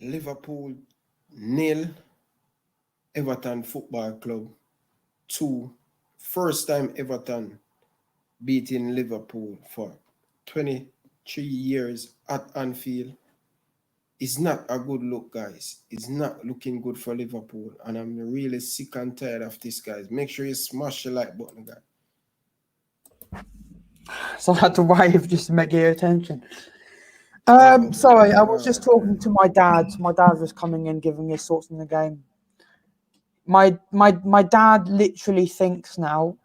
Liverpool nil, Everton Football Club 2. First time Everton beating Liverpool for 23 years at Anfield. It's not a good look, guys. It's not looking good for Liverpool. And I'm really sick and tired of this, guys. Make sure you smash the like button, guys. So I had to wave just to make your attention. Sorry, I was just talking to my dad. My dad was coming in, giving his thoughts on the game. My dad literally thinks now.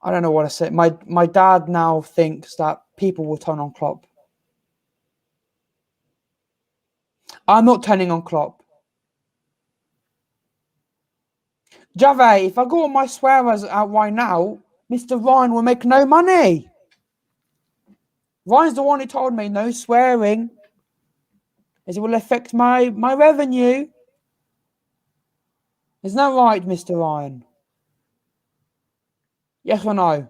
I don't know what to say. My dad now thinks that people will turn on Klopp. I'm not turning on Klopp. Jave, if I go on my swearers out right now, Mr. Ryan will make no money. Ryan's the one who told me no swearing, as it will affect my revenue. Isn't that right, Mr. Ryan? Yes or no?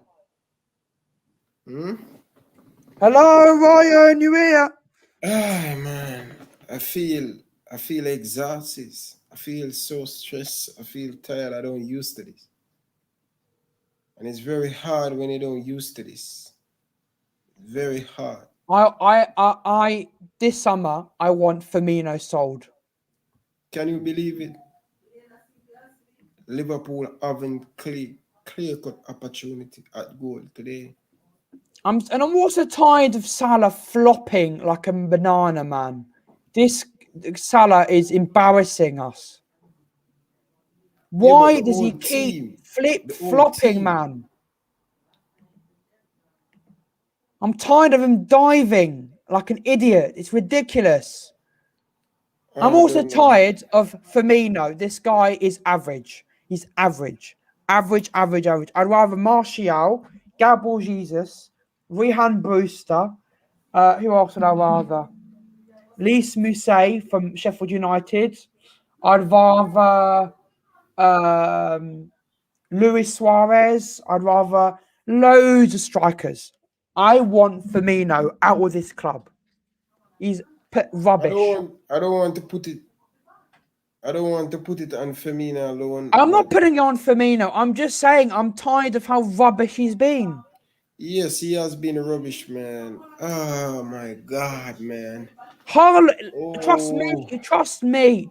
Hello, Ryan, you here? Ah, man. I feel exhausted. I feel so stressed. I feel tired. I don't used to this. And it's very hard when you don't used to this. Very hard. I this summer I want Firmino sold. Can you believe it? Liverpool having clear-cut opportunity at goal today. I'm also tired of Salah flopping like a banana, man. This Salah is embarrassing us. Why does he keep flip-flopping, man? I'm tired of him diving like an idiot. It's ridiculous. I'm also tired of Firmino. This guy is average. He's average. Average. I'd rather Martial, Gabriel Jesus, Rehan Brewster. Who else would I rather? Lys Mousset from Sheffield United. I'd rather Luis Suarez. I'd rather loads of strikers. I want Firmino out of this club. He's rubbish. I don't want to put it on Firmino alone. I'm not putting it on Firmino. I'm just saying I'm tired of how rubbish he's been. Yes, he has been rubbish, man. Oh my God, man. Trust me,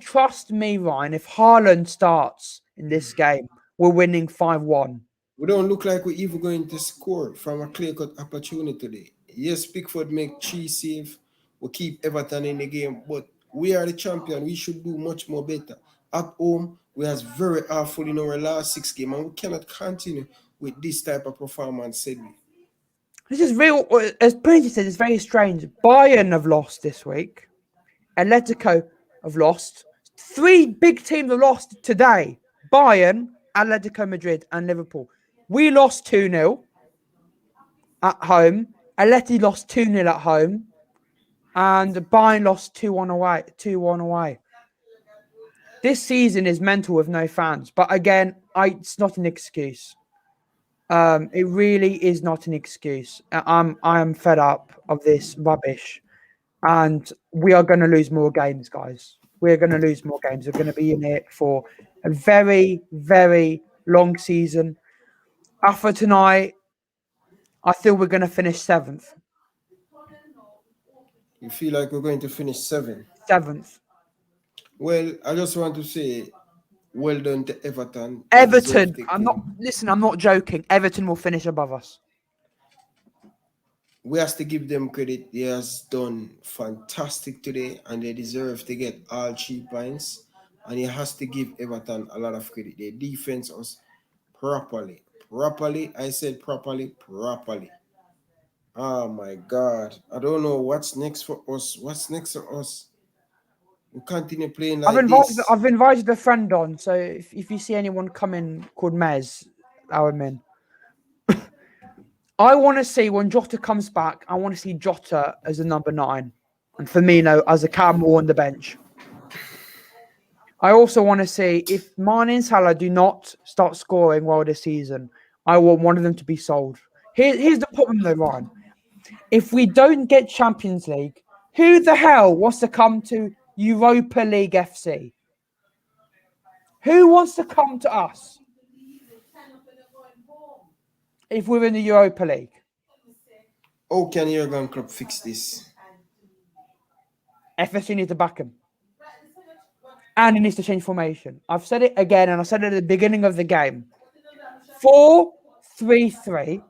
Ryan. If Haaland starts in this game, we're winning 5-1. We don't look like we're even going to score from a clear-cut opportunity today. Yes, Pickford make 3 saves. We keep Everton in the game, but we are the champion. We should do much more better. At home, we was very awful in our last 6 games, and we cannot continue with this type of performance, said we. This is real. As Prince said, it's very strange. Bayern have lost this week. Atletico have lost. 3 big teams have lost today. Bayern, Atletico Madrid, and Liverpool. We lost 2-0 at home. Atleti lost 2-0 at home. And Bayern lost 2-1 away. This season is mental with no fans. But again, it's not an excuse. It really is not an excuse. I am fed up of this rubbish. And we are going to lose more games, guys. We're going to lose more games. We're going to be in it for a very, very long season. After tonight, I feel we're going to finish 7th. You feel like we're going to finish 7th? 7th. Well, I just want to say, well done to Everton. Everton. I'm not joking. Everton will finish above us. We have to give them credit. They has done fantastic today, and they deserve to get all 3 points. And he has to give Everton a lot of credit. Their defense was properly. I said properly. Oh my God. I don't know what's next for us. We continue playing like this. I've invited a friend on, so if you see anyone coming called Mez, our men. I want to see when Jota comes back, I want to see Jota as a number 9 and Firmino as a camel on the bench. I also want to see if Mane and Salah do not start scoring well this season, I want one of them to be sold. Here's the problem though, Ryan. If we don't get Champions League, who the hell wants to come to Europa League FC? Who wants to come to us if we're in the Europa League? How can Jurgen Klopp fix this? FSG needs to back him. And he needs to change formation. I've said it again, and I said it at the beginning of the game. 4-3-3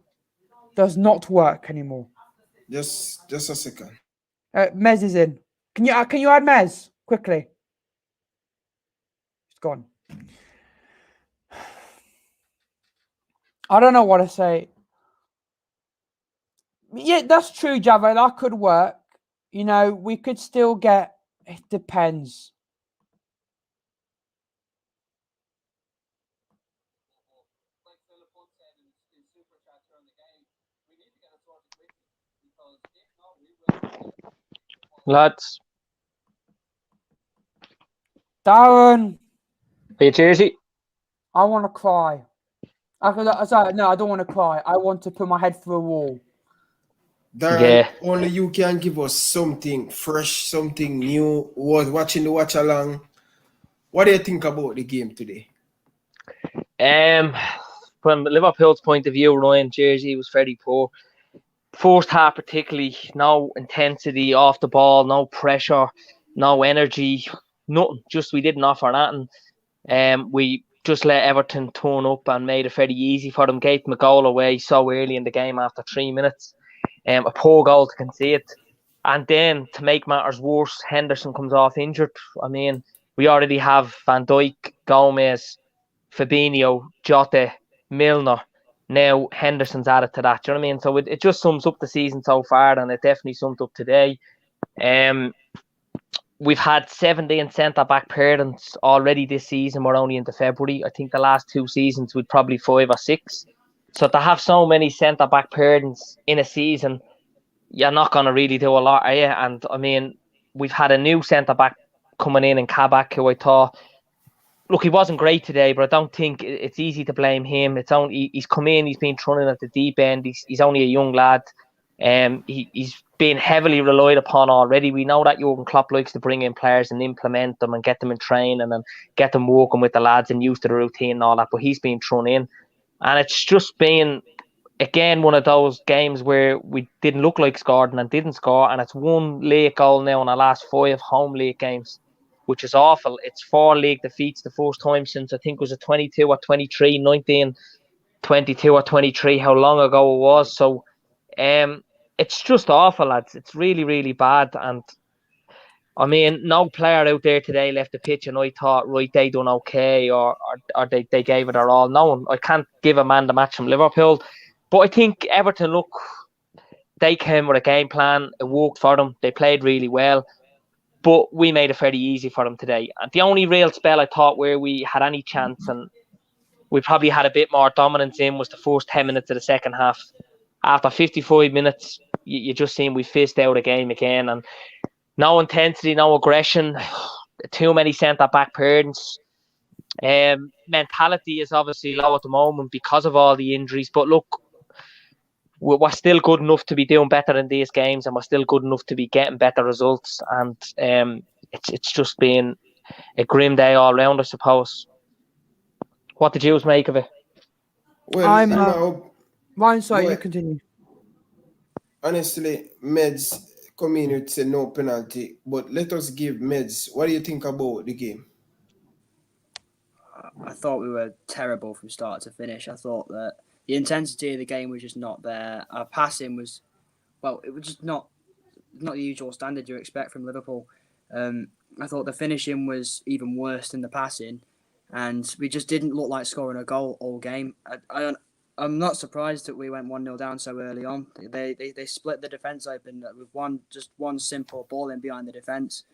does not work anymore. Just a second. Mez is in. Can you add Mez quickly? It's gone. I don't know what to say. Yeah, that's true, Javo. That could work. You know, we could still get. It depends. Lads, Darren, are you cheersy? I want to cry. No, I don't want to cry. I want to put my head through a wall. Darren, only you can give us something fresh, something new. Was watching the watch along. What do you think about the game today? From Liverpool's point of view, Ryan, Jersey was very poor. First half particularly, no intensity off the ball, no pressure, no energy, nothing. Just we didn't offer nothing. We just let Everton turn up and made it very easy for them. Gave them a goal away so early in the game after 3 minutes. A poor goal to concede. And then to make matters worse, Henderson comes off injured. I mean, we already have Van Dijk, Gomez, Fabinho, Jota, Milner. Now Henderson's added to that. Do you know what I mean? So it just sums up the season so far, and it definitely summed up today. We've had 17 centre-back pairings already this season. We're only into February. I think the last 2 seasons we'd probably 5 or 6. So to have so many centre-back pairings in a season, you're not going to really do a lot, are you? And I mean, we've had a new centre-back coming in Kabak, who I thought, look, he wasn't great today, but I don't think it's easy to blame him. It's only he's come in, he's been thrown in at the deep end. He's only a young lad. He's been heavily relied upon already. We know that Jurgen Klopp likes to bring in players and implement them and get them in training and get them working with the lads and used to the routine and all that. But he's been thrown in, and it's just been again one of those games where we didn't look like scoring and didn't score, and it's 1 late goal now in the last 5 home league games, which is awful. It's 4 league defeats, the first time since I think it was a 22 or 23, 19, 22 or 23, how long ago it was. So it's just awful, lads. It's really, really bad. And I mean, no player out there today left the pitch and I thought, right, they done okay or they gave it their all. No one. I can't give a man the match from Liverpool. But I think Everton, look, they came with a game plan. It worked for them. They played really well. But we made it very easy for them today. And the only real spell I thought where we had any chance and we probably had a bit more dominance in was the first 10 minutes of the second half. After 55 minutes, you just seen we fizzed out a game again. And no intensity, no aggression, too many centre-back pairings. Mentality is obviously low at the moment because of all the injuries. But look, we're still good enough to be doing better in these games, and we're still good enough to be getting better results. And it's just been a grim day all round, I suppose. What did you make of it? Well, Ryan, sorry, you continue. Honestly, Meds come in with no penalty, but let us give Meds. What do you think about the game? I thought we were terrible from start to finish. I thought that the intensity of the game was just not there. Our passing was, well, it was just not the usual standard you expect from Liverpool. I thought the finishing was even worse than the passing, and we just didn't look like scoring a goal all game. I'm not surprised that we went 1-0 down so early on. They split the defence open with one simple ball in behind the defence.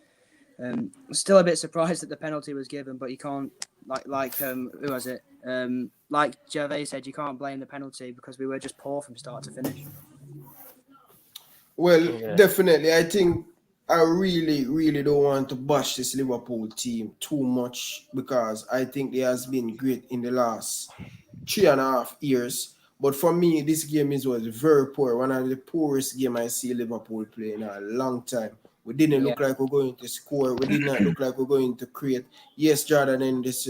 Still a bit surprised that the penalty was given, but you can't who was it? Like Gervais said, you can't blame the penalty because we were just poor from start to finish. Well, Definitely. I think I really, really don't want to bash this Liverpool team too much because I think they has been great in the last 3.5 years. But for me, this game was very poor. One of the poorest game I see Liverpool play in a long time. We didn't look like we're going to score. We did not look like we're going to create. Yes, Jordan and this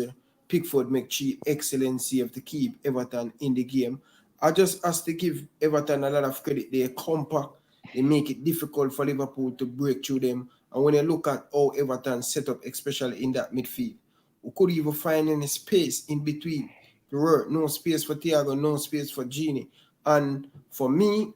Pickford make excellent save to keep Everton in the game. I just have to give Everton a lot of credit. They're compact. They make it difficult for Liverpool to break through them. And when you look at how Everton set up, especially in that midfield, we could even find any space in between. There were no space for Thiago, no space for Gini. And for me,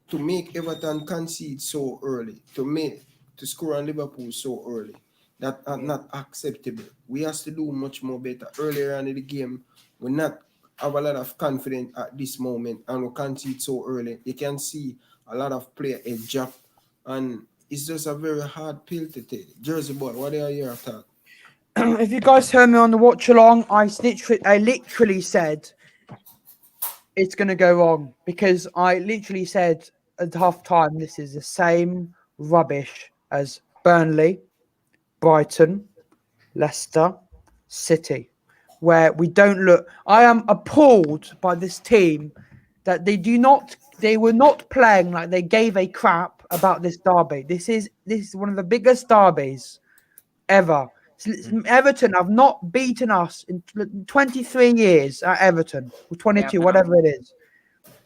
to make Everton concede so early, to score on Liverpool so early, that are not acceptable. We have to do much more better. Earlier on in the game, we not have a lot of confidence at this moment, and we concede so early. You can see a lot of player edge up, and it's just a very hard pill to take. Jersey boy, what are your thoughts? If you guys heard me on the watch along, I literally said it's going to go wrong, because I literally said at half time this is the same rubbish as Burnley, Brighton, Leicester, City, where we don't look. I am appalled by this team that they were not playing like they gave a crap about this derby. This is one of the biggest derbies ever. Everton have not beaten us in 23 years at Everton, or 22, whatever it is.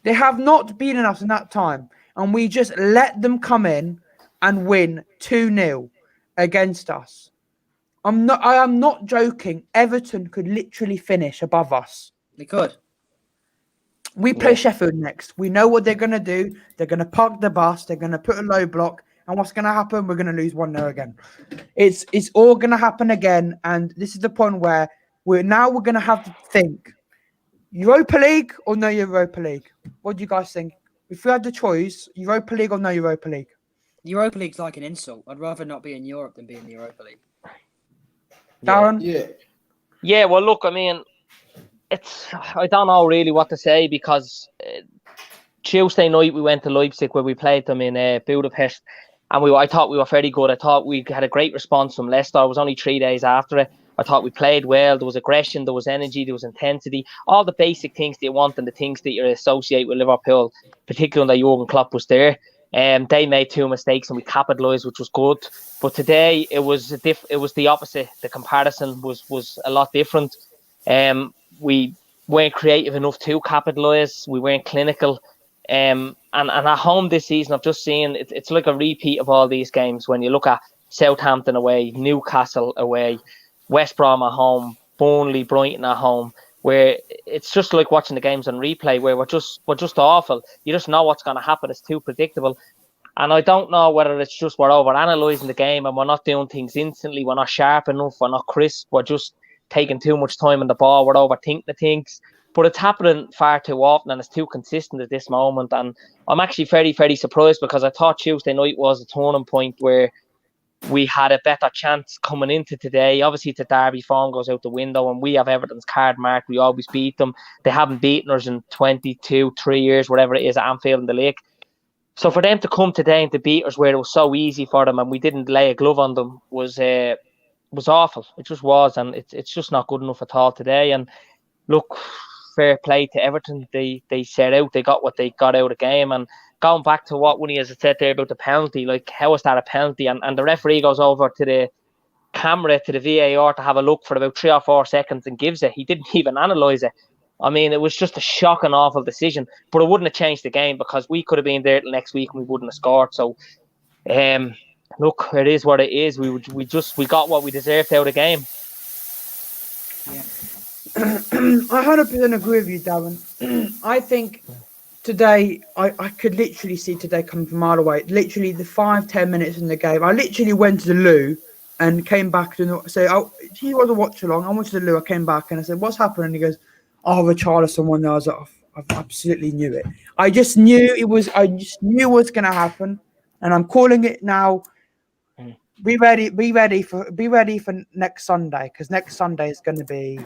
They have not beaten us in that time, and we just let them come in and win 2-0 against us. I am not joking. Everton could literally finish above us. They could. We play Sheffield next. We know what they're going to do. They're going to park the bus. They're going to put a low block. And what's going to happen? We're going to lose 1-0 again. It's all going to happen again. And this is the point where we're going to have to think, Europa League or no Europa League? What do you guys think? If we had the choice, Europa League or no Europa League? Europa League's like an insult. I'd rather not be in Europe than be in the Europa League. Darren? Yeah, well, look, I mean, I don't know really what to say, because Tuesday night we went to Leipzig, where we played them in Budapest, and I thought we were very good. I thought we had a great response from Leicester. It was only 3 days after it. I thought we played well. There was aggression, there was energy, there was intensity, all the basic things that you want and the things that you associate with Liverpool, particularly when Jurgen Klopp was there. They made 2 mistakes and we capitalised, which was good. But today it was the opposite. The comparison was a lot different. We weren't creative enough to capitalise. We weren't clinical. And at home this season, I've just seen it's like a repeat of all these games. When you look at Southampton away, Newcastle away, West Brom at home, Burnley, Brighton at home, where it's just like watching the games on replay, where we're just awful. You just know what's going to happen. It's too predictable. And I don't know whether it's just we're over-analysing the game and we're not doing things instantly. We're not sharp enough. We're not crisp. We're just taking too much time on the ball. We're overthinking the things. But it's happening far too often and it's too consistent at this moment. And I'm actually very, very surprised, because I thought Tuesday night was a turning point where we had a better chance coming into today. Obviously, the derby form goes out the window, and we have Everton's card marked. We always beat them. They haven't beaten us in 22, 3 years, whatever it is, at Anfield in the league. So for them to come today and to beat us where it was so easy for them and we didn't lay a glove on them was awful. It just was, and it's just not good enough at all today. And look, fair play to Everton. They set out. They got what they got out of the game. And going back to what Winnie has said there about the penalty, like, how is that a penalty? And the referee goes over to the camera, to the VAR, to have a look for about 3 or 4 seconds and gives it. He didn't even analyse it. I mean, it was just a shocking, awful decision. But it wouldn't have changed the game, because we could have been there next week and we wouldn't have scored. So, look, it is what it is. We got what we deserved out of the game. Yeah. I 100% agree with you, Darren. I think today, I could literally see today coming from a mile away. Literally, the 5-10 minutes in the game, I literally went to the loo and came back to say, he was a watch along. I went to the loo, I came back and I said, what's happening? And he goes, Richarlison won there. I was like, I absolutely knew it. I just knew what's going to happen, and I'm calling it now. Be ready for next Sunday, because next Sunday is going to be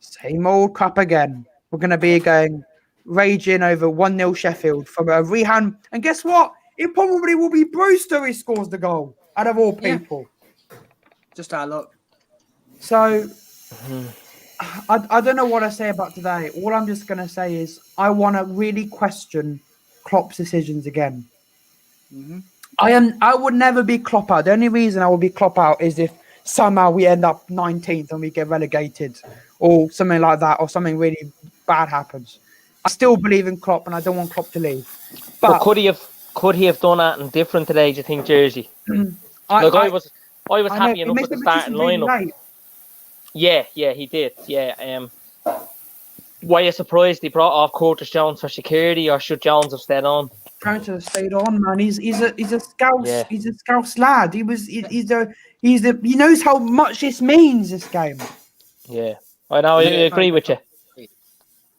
same old crap again. We're going to be going raging over 1-0 Sheffield from a Rehan, and guess what? It probably will be Brewster who scores the goal out of all people. Just our luck. So I don't know what I say about today. All I'm just going to say is I want to really question Klopp's decisions again. Mm-hmm. I would never be Klopp out. The only reason I would be Klopp out is if somehow we end up 19th and we get relegated or something like that, or something really bad happens. I still believe in Klopp and I don't want Klopp to leave. But But could he have done anything different today, do you think, Jersey? I was I know happy he enough missed with the the starting really lineup. late. Yeah, he did. Yeah. Were you surprised he brought off Curtis Jones for security, or should Jones have stayed on? Trying to stay on, man. He's a scouse. Yeah. He's a scouse lad. He knows how much this means, this game. Yeah. I know, I agree with you.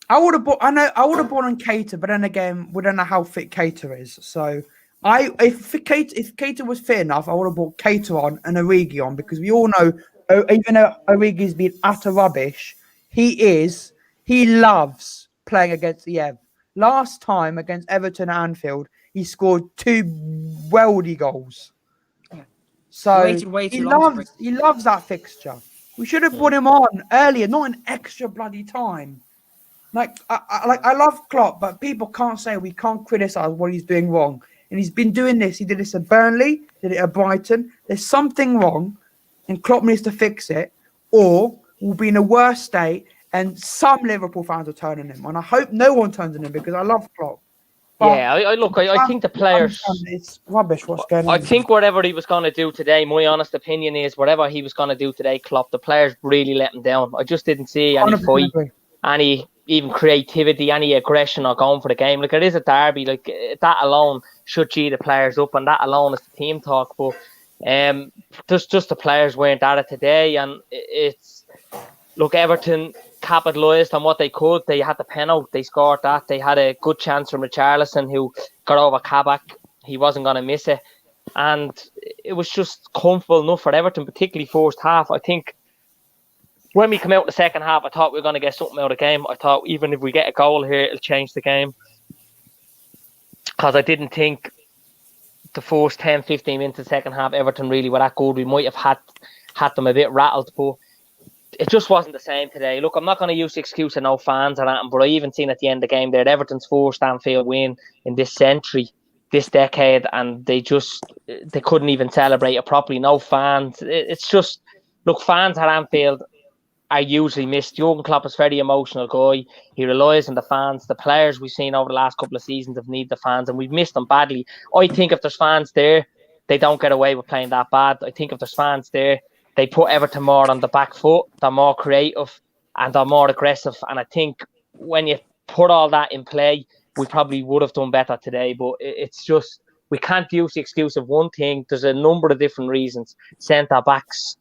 I would have bought on Cater, but then again, we don't know how fit Cater is. So if Cater was fit enough, I would have bought Cater on and Origi on, because we all know, even though Origi's been utter rubbish, he loves playing against the Ev. Last time against Everton at Anfield, he scored 2 worldy goals. Yeah. So Way too long he loves that fixture. We should have brought him on earlier, not an extra bloody time. I love Klopp, but people can't say we can't criticize what he's doing wrong. And he's been doing this. He did this at Burnley, did it at Brighton. There's something wrong, and Klopp needs to fix it, or we'll be in a worse state. And some Liverpool fans are turning him, and I hope no one turns on him because I love Klopp. But Yeah, I think the players. It's rubbish what's going on. I think whatever he was going to do today, my honest opinion is whatever he was going to do today, Klopp, the players really let him down. I just didn't see any 100% fight, agree. any even creativity, any aggression or going for the game. Like, it is a derby. Like, that alone should cheer the players up, and that alone is the team talk. But just the players weren't at it today, and it's look, Everton capitalised on what they could. They had the penalty, they scored that. They had a good chance from Richarlison, who got over Kabak. He wasn't going to miss it, and it was just comfortable enough for Everton, particularly first half. I think when we come out in the second half, I thought we were going to get something out of the game. I thought even if we get a goal here, it'll change the game, because I didn't think the first 10, 15 minutes of the second half Everton really were that good. We might have had them a bit rattled, but it just wasn't the same today. Look, I'm not going to use the excuse of no fans or anything, but I even seen at the end of the game there, Everton's first Anfield win in this century, this decade, and they couldn't even celebrate it properly. No fans. It's just, look, fans at Anfield are usually missed. Jurgen Klopp is a very emotional guy. He relies on the fans. The players we've seen over the last couple of seasons have needed the fans, and we've missed them badly. I think if there's fans there, they don't get away with playing that bad. I think if there's fans there, they put Everton more on the back foot. They're more creative and they're more aggressive. And I think when you put all that in play, we probably would have done better today. But it's just, we can't use the excuse of one thing. There's a number of different reasons. Centre-backs,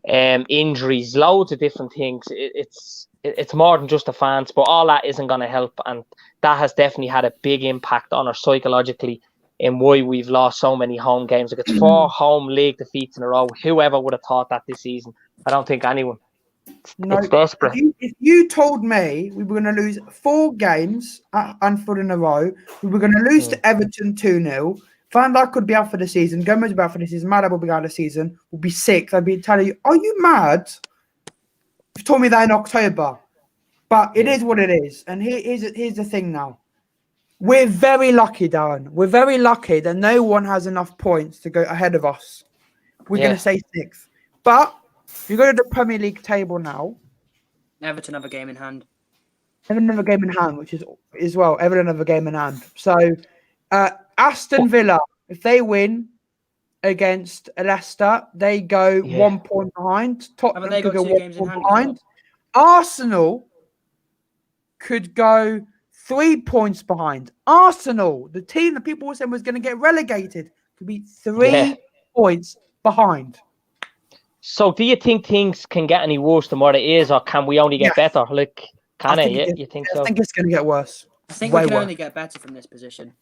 injuries, loads of different things. It's more than just the fans, but all that isn't going to help. And that has definitely had a big impact on us psychologically, in why we've lost so many home games. Like, it's 4 home league defeats in a row. Whoever would have thought that this season? I don't think anyone. No, it's desperate. If you told me we were going to lose 4 games at Anfield in a row, we were going to lose to Everton 2-0, Van Dijk could be out for the season, Gomez will be out for the season, Madab will be out of the season, we'll be 6th, I'd be telling you, are you mad? You've told me that in October. But it is what it is. And here's the thing now. We're very lucky, Darren. We're very lucky that no one has enough points to go ahead of us. We're going to say 6th. But if you go to the Premier League table now, Everton have a game in hand. Everton have a game in hand, which is as well. Everton have a game in hand. So Aston Villa, if they win against Leicester, they go 1 point behind. Tottenham could go 1 point behind. Arsenal could go 3 points behind. Arsenal, the team that people were saying was going to get relegated, could be 3 points behind. So do you think things can get any worse than what it is, or can we only get better? Like, can it? You think so? I think it's going to get worse. I think we can only get better from this position.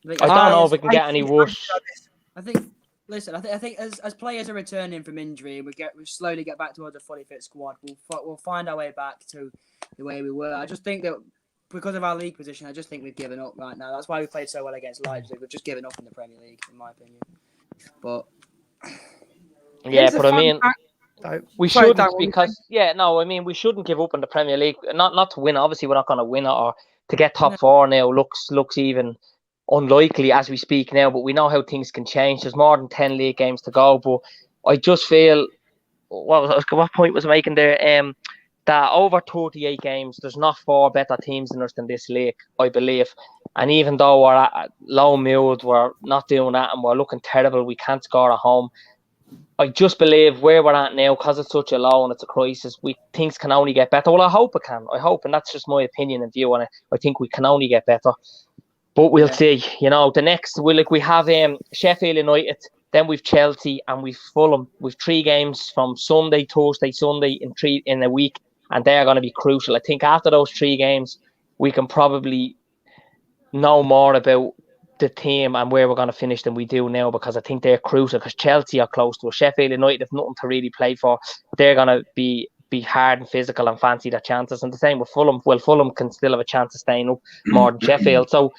I don't know if we can get any worse. I think as players are returning from injury, we slowly get back towards a fully fit squad. We'll find our way back to the way we were. I just think that because of our league position, I just think we've given up right now. That's why we played so well against Leipzig. We've just given up in the Premier League, in my opinion. But yeah, but I mean, So, We sorry, Dan, shouldn't what were you because I mean we shouldn't give up in the Premier League. Not to win. Obviously, we're not going to win it, or to get top No. four now looks even unlikely as we speak now. But we know how things can change. There's more than 10 league games to go. But I just feel what point was I making there? That over 38 games, there's not four better teams than us than this league, I believe. And even though we're at low mood, we're not doing that, and we're looking terrible. We can't score at home. I just believe where we're at now, because it's such a low and it's a crisis, things can only get better. Well, I hope it can. I hope, and that's just my opinion and view on it. I think we can only get better. But we'll see. The next we have Sheffield United, then we've Chelsea, and we've Fulham. We've 3 games from Sunday, Thursday, Sunday in a week, and they're going to be crucial. I think after those 3 games, we can probably know more about the team and where we're going to finish than we do now, because I think they're crucial, because Chelsea are close to us. Sheffield United have nothing to really play for. They're going to be hard and physical and fancy their chances. And the same with Fulham. Well, Fulham can still have a chance of staying up more than Sheffield. So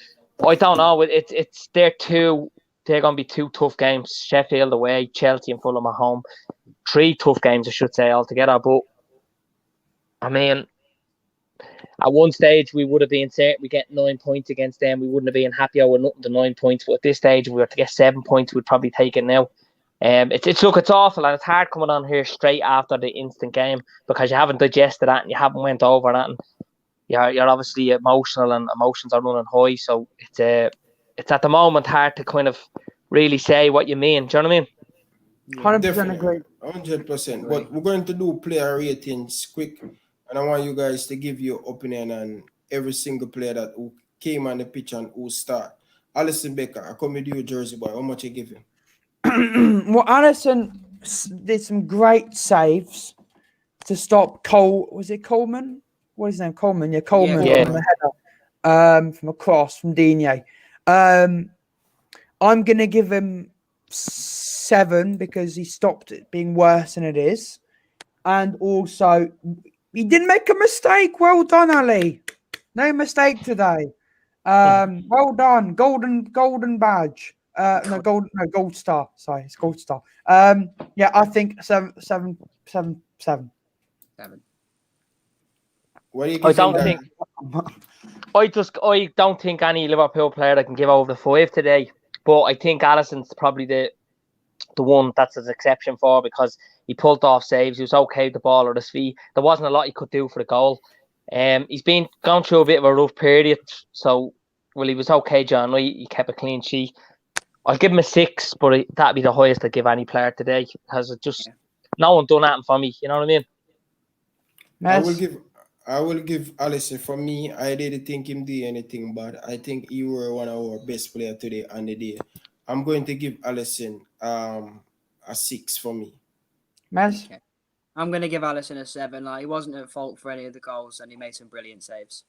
I don't know. They're going to be 2 tough games. Sheffield away, Chelsea and Fulham at home. 3 tough games, I should say, altogether. But I mean, at one stage, we would have been certain we get 9 points against them. We wouldn't have been happy with nothing to 9 points. But at this stage, if we were to get 7 points, we'd probably take it now. It's awful, and it's hard coming on here straight after the instant game, because you haven't digested that and you haven't went over that, and you're obviously emotional, and emotions are running high. So it's at the moment hard to kind of really say what you mean. Do you know what I mean? 100% agree. 100%. But we're going to do player ratings quick, and I want you guys to give your opinion on every single player that who came on the pitch and who start. Alison Becker, I come with you, Jersey boy. How much you give him? Well, Alisson did some great saves to stop Cole. Was it Coleman? What is his name? Coleman. Yeah, Coleman. Yeah. From the header, from a cross from Digne. I'm gonna give him 7 because he stopped it being worse than it is, and also he didn't make a mistake. Well done, Ali. No mistake today. Well done. Golden badge. Gold star. Sorry, it's gold star. Yeah, I think 7. What do you I give him? don't think any Liverpool player that can give over the 5 today. But I think Alisson's probably the one that's an exception for, because he pulled off saves. He was okay with the ball or his feet. There wasn't a lot he could do for the goal. He's been gone through a bit of a rough period. So, he was okay, John. He kept a clean sheet. I'll give him a 6, but that'd be the highest I'd give any player today, because no one done that for me. You know what I mean? I will give Alisson. For me, I didn't think him do anything bad. I think he were one of our best players today on the day. I'm going to give Alisson a 6 for me. Mez? Okay. I'm going to give Alisson a 7. He wasn't at fault for any of the goals, and he made some brilliant saves.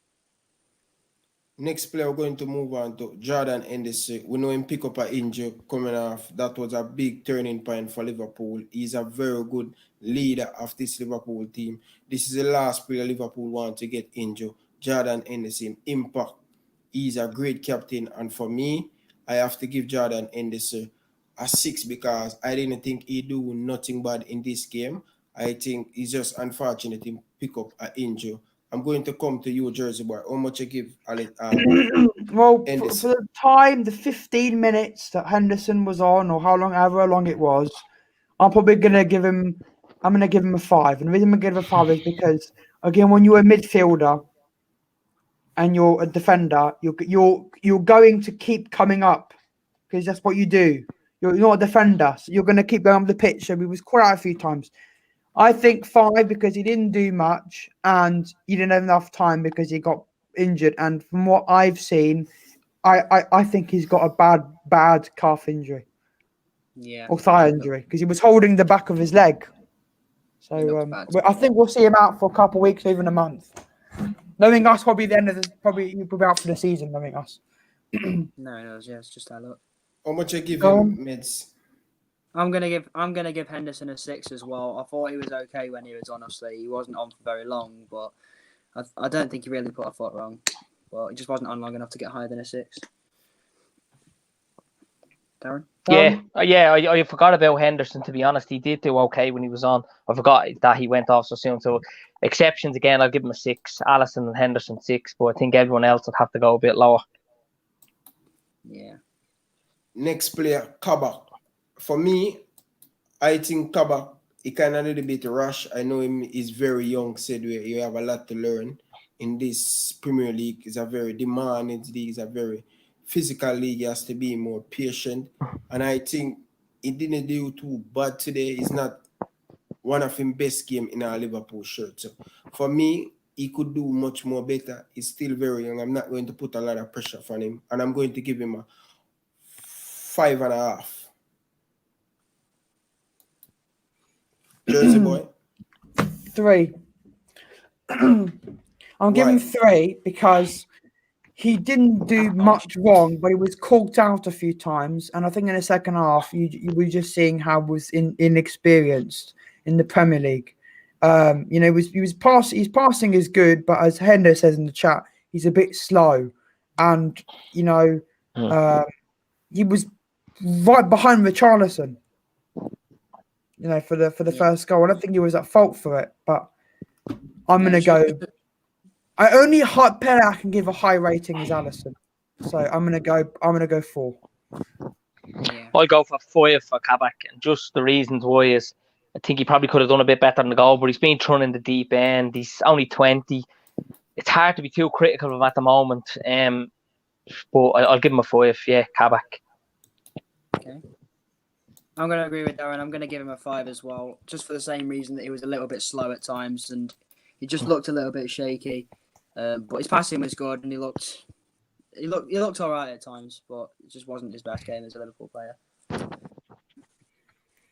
Next player, we're going to move on to Jordan Henderson. We know him pick up an injury coming off. That was a big turning point for Liverpool. He's a very good leader of this Liverpool team. This is the last player Liverpool want to get injured. Jordan Henderson, impact. He's a great captain. And for me, I have to give Jordan Henderson a 6 because I didn't think he do nothing bad in this game. I think it's just unfortunate him pick up an injury. I'm going to come to you, Jersey boy. How much you give Well, for the time, the 15 minutes that Henderson was on, or however long it was, I'm probably gonna give him. I'm gonna give him a 5. And the reason I'm gonna give him a 5 is because, again, when you're a midfielder and you're a defender, you're going to keep coming up because that's what you do. You're not a defender, so you're gonna keep going up the pitch. So he was caught out a few times. I think 5 because he didn't do much and he didn't have enough time because he got injured. And from what I've seen, I think he's got a bad calf injury. Yeah. Or thigh injury because he was holding the back of his leg. So I think we'll see him out for a couple of weeks, even a month. Knowing us, probably the end of probably he'll be out for the season. Knowing us. No, it's just that look. How much you give him, Mids? I'm gonna give Henderson a 6 as well. I thought he was okay when he was on. Honestly, he wasn't on for very long, but I don't think he really put a foot wrong. Well, he just wasn't on long enough to get higher than a 6. Darren? I forgot about Henderson, to be honest. He did do okay when he was on. I forgot that he went off so soon. So exceptions again, I'll give him a 6. Allison and Henderson 6, but I think everyone else would have to go a bit lower. Yeah. Next player, Kabak. For me, I think Kabak, he kind of a little bit rush. I know him is very young, said you have a lot to learn in this Premier League. It's a very demanding league. It's a very physical league. He has to be more patient. And I think he didn't do too bad today. It's not one of his best game in our Liverpool shirt. So for me, he could do much more better. He's still very young. I'm not going to put a lot of pressure on him. And I'm going to give him a 5.5. Jersey boy. 3. I'm giving 3 because he didn't do much wrong, but he was caught out a few times. And I think in the second half, you were just seeing how he was inexperienced in the Premier League. His passing is good, but as Hendo says in the chat, he's a bit slow. And, he was right behind Richarlison, for the first goal. I don't think he was at fault for it, but I'm going to go. I only player I can give a high rating is Allison, so I'm gonna go 4. Yeah. I'll go for 5 for Kabak, and just the reasons why is I think he probably could have done a bit better in the goal, but he's been thrown in the deep end. He's only 20. It's hard to be too critical of him at the moment. But I'll give him a 5. Yeah, Kabak. Okay. I'm going to agree with Darren. I'm going to give him a 5 as well, just for the same reason that he was a little bit slow at times and he just looked a little bit shaky. But his passing was good, and he looked all right at times, but it just wasn't his best game as a Liverpool player.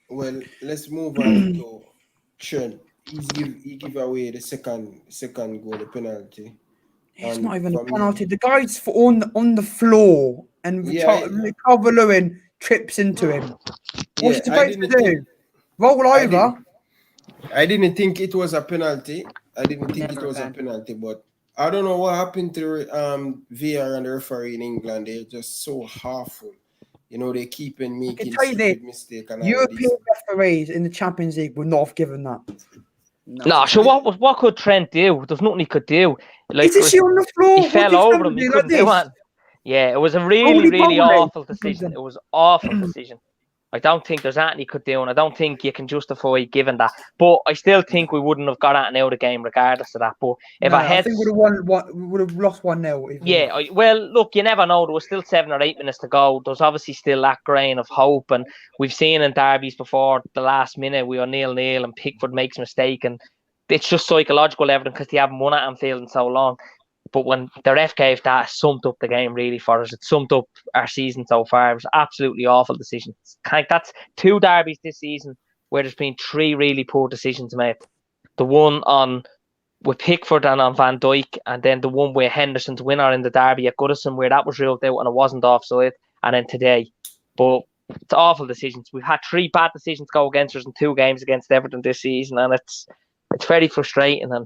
Well, let's move on to Trent. He give away the second goal, the penalty. It's not even a penalty. The guy's on the floor, and Calvert-Lewin trips into him. What's he supposed to do? Roll over? I didn't think it was a penalty. But I don't know what happened to VAR and the referee in England. They're just so awful. They keep on making stupid mistakes. European referees in the Champions League would not have given that. No, so what could Trent do? There's nothing he could do. Is he on the floor? He fell over him. He couldn't do it. Yeah, it was a really awful decision. It was an awful decision. I don't think there's anything he could do, and I don't think you can justify giving that. But I still think we wouldn't have got anything out of the game regardless of that. But I think we would have lost 1-0. Yeah, look, you never know. There was still 7 or 8 minutes to go. There's obviously still that grain of hope, and we've seen in derbies before the last minute we are 0-0 and Pickford makes a mistake, and it's just psychological evidence because they haven't won at Anfield in so long. But when the ref gave that, it summed up the game really for us. It summed up our season so far. It was absolutely awful decisions. That's 2 derbies this season where there's been 3 really poor decisions made. The one with Pickford and on Van Dijk, and then the one where Henderson's winner in the derby at Goodison, where that was ruled out and it wasn't offside, and then today. But it's awful decisions. We've had 3 bad decisions go against us in 2 games against Everton this season, and it's very frustrating, and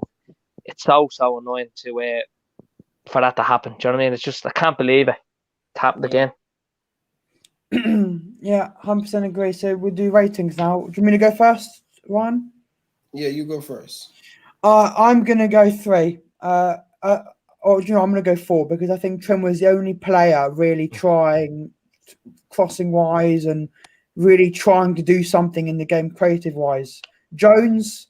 it's so annoying for that to happen. Do you know what I mean? It's just, I can't believe it. It's happened again. Yeah, 100% agree. So we'll do ratings now. Do you want me to go first, Ryan? Yeah, you go first. I'm going to go 3. I'm going to go 4 because I think Trent was the only player really trying, crossing wise and really trying to do something in the game creative wise. Jones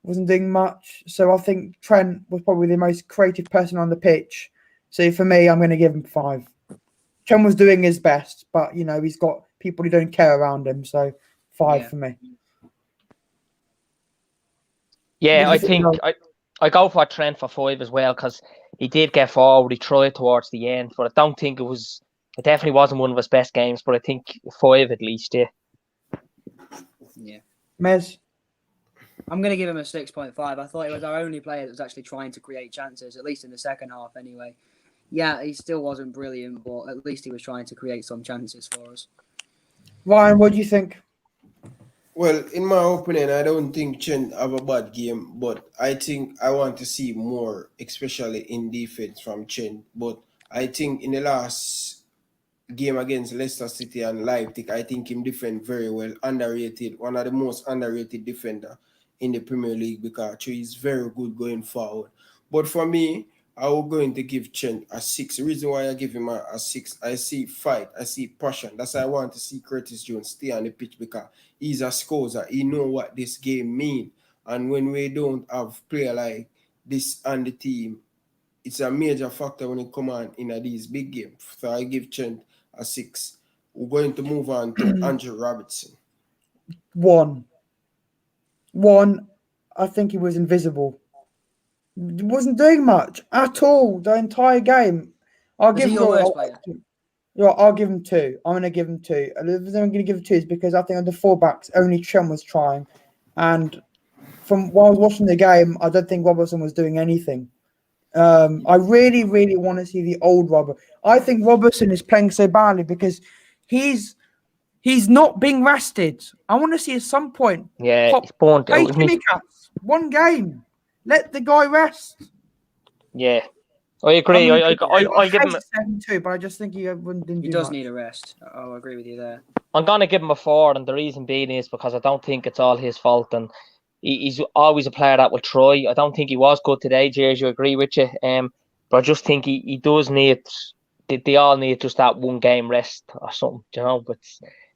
wasn't doing much. So I think Trent was probably the most creative person on the pitch. So for me, I'm going to give him 5. Trent was doing his best, but, he's got people who don't care around him. So 5 for me. Yeah, I think I go for Trent for 5 as well because he did get forward. He tried towards the end, but I don't think it definitely wasn't one of his best games, but I think 5 at least, yeah. Yeah. Mez? I'm going to give him a 6.5. I thought he was our only player that was actually trying to create chances, at least in the second half anyway. Yeah, he still wasn't brilliant, but at least he was trying to create some chances for us. Ryan, what do you think? Well, in my opinion, I don't think Chen have a bad game, but I think I want to see more, especially in defense from Chen. But I think in the last game against Leicester City and Leipzig, I think him defend very well. Underrated, one of the most underrated defender in the Premier League because he's very good going forward. But for me, I will going to give Chen a 6. The reason why I give him a 6, I see fight, I see passion. That's why I want to see Curtis Jones stay on the pitch because he's a scorer. He know what this game mean. And when we don't have player like this on the team, it's a major factor when it come on in these big games. So I give Chen a 6. We're going to move on to Andrew Robertson. 1. I think he was invisible. He wasn't doing much at all the entire game. I'll Was give he him your worst player? I'll give him 2. I'm going to give him 2. And the reason I'm going to give him 2 is because I think on the fullbacks, only Trent was trying. And from while I was watching the game, I don't think Robertson was doing anything. I really, really want to see the old Robert. I think Robertson is playing so badly because he's not being rested. I want to see at some point. Yeah, it's burnt Play out of me. Jimmy Cats. One game. Let the guy rest. Yeah, I agree. I give him. 7-2, but I just think he wouldn't do He does much. need a rest. I'll agree with you there. I'm gonna give him a 4, and the reason being is because I don't think it's all his fault, and he's always a player that will try. I don't think he was good today, Jersey. I agree with you. But I just think he does need. They all need just that one game rest or something, you know. But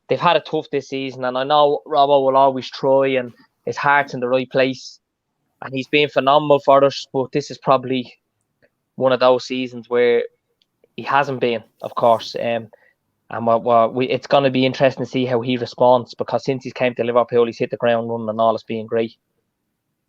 they've had it tough this season, and I know Robbo will always try, and his heart's in the right place, and he's been phenomenal for us. But this is probably one of those seasons where he hasn't been, of course. And it's going to be interesting to see how he responds because since he's came to Liverpool, he's hit the ground running and all. It's been great.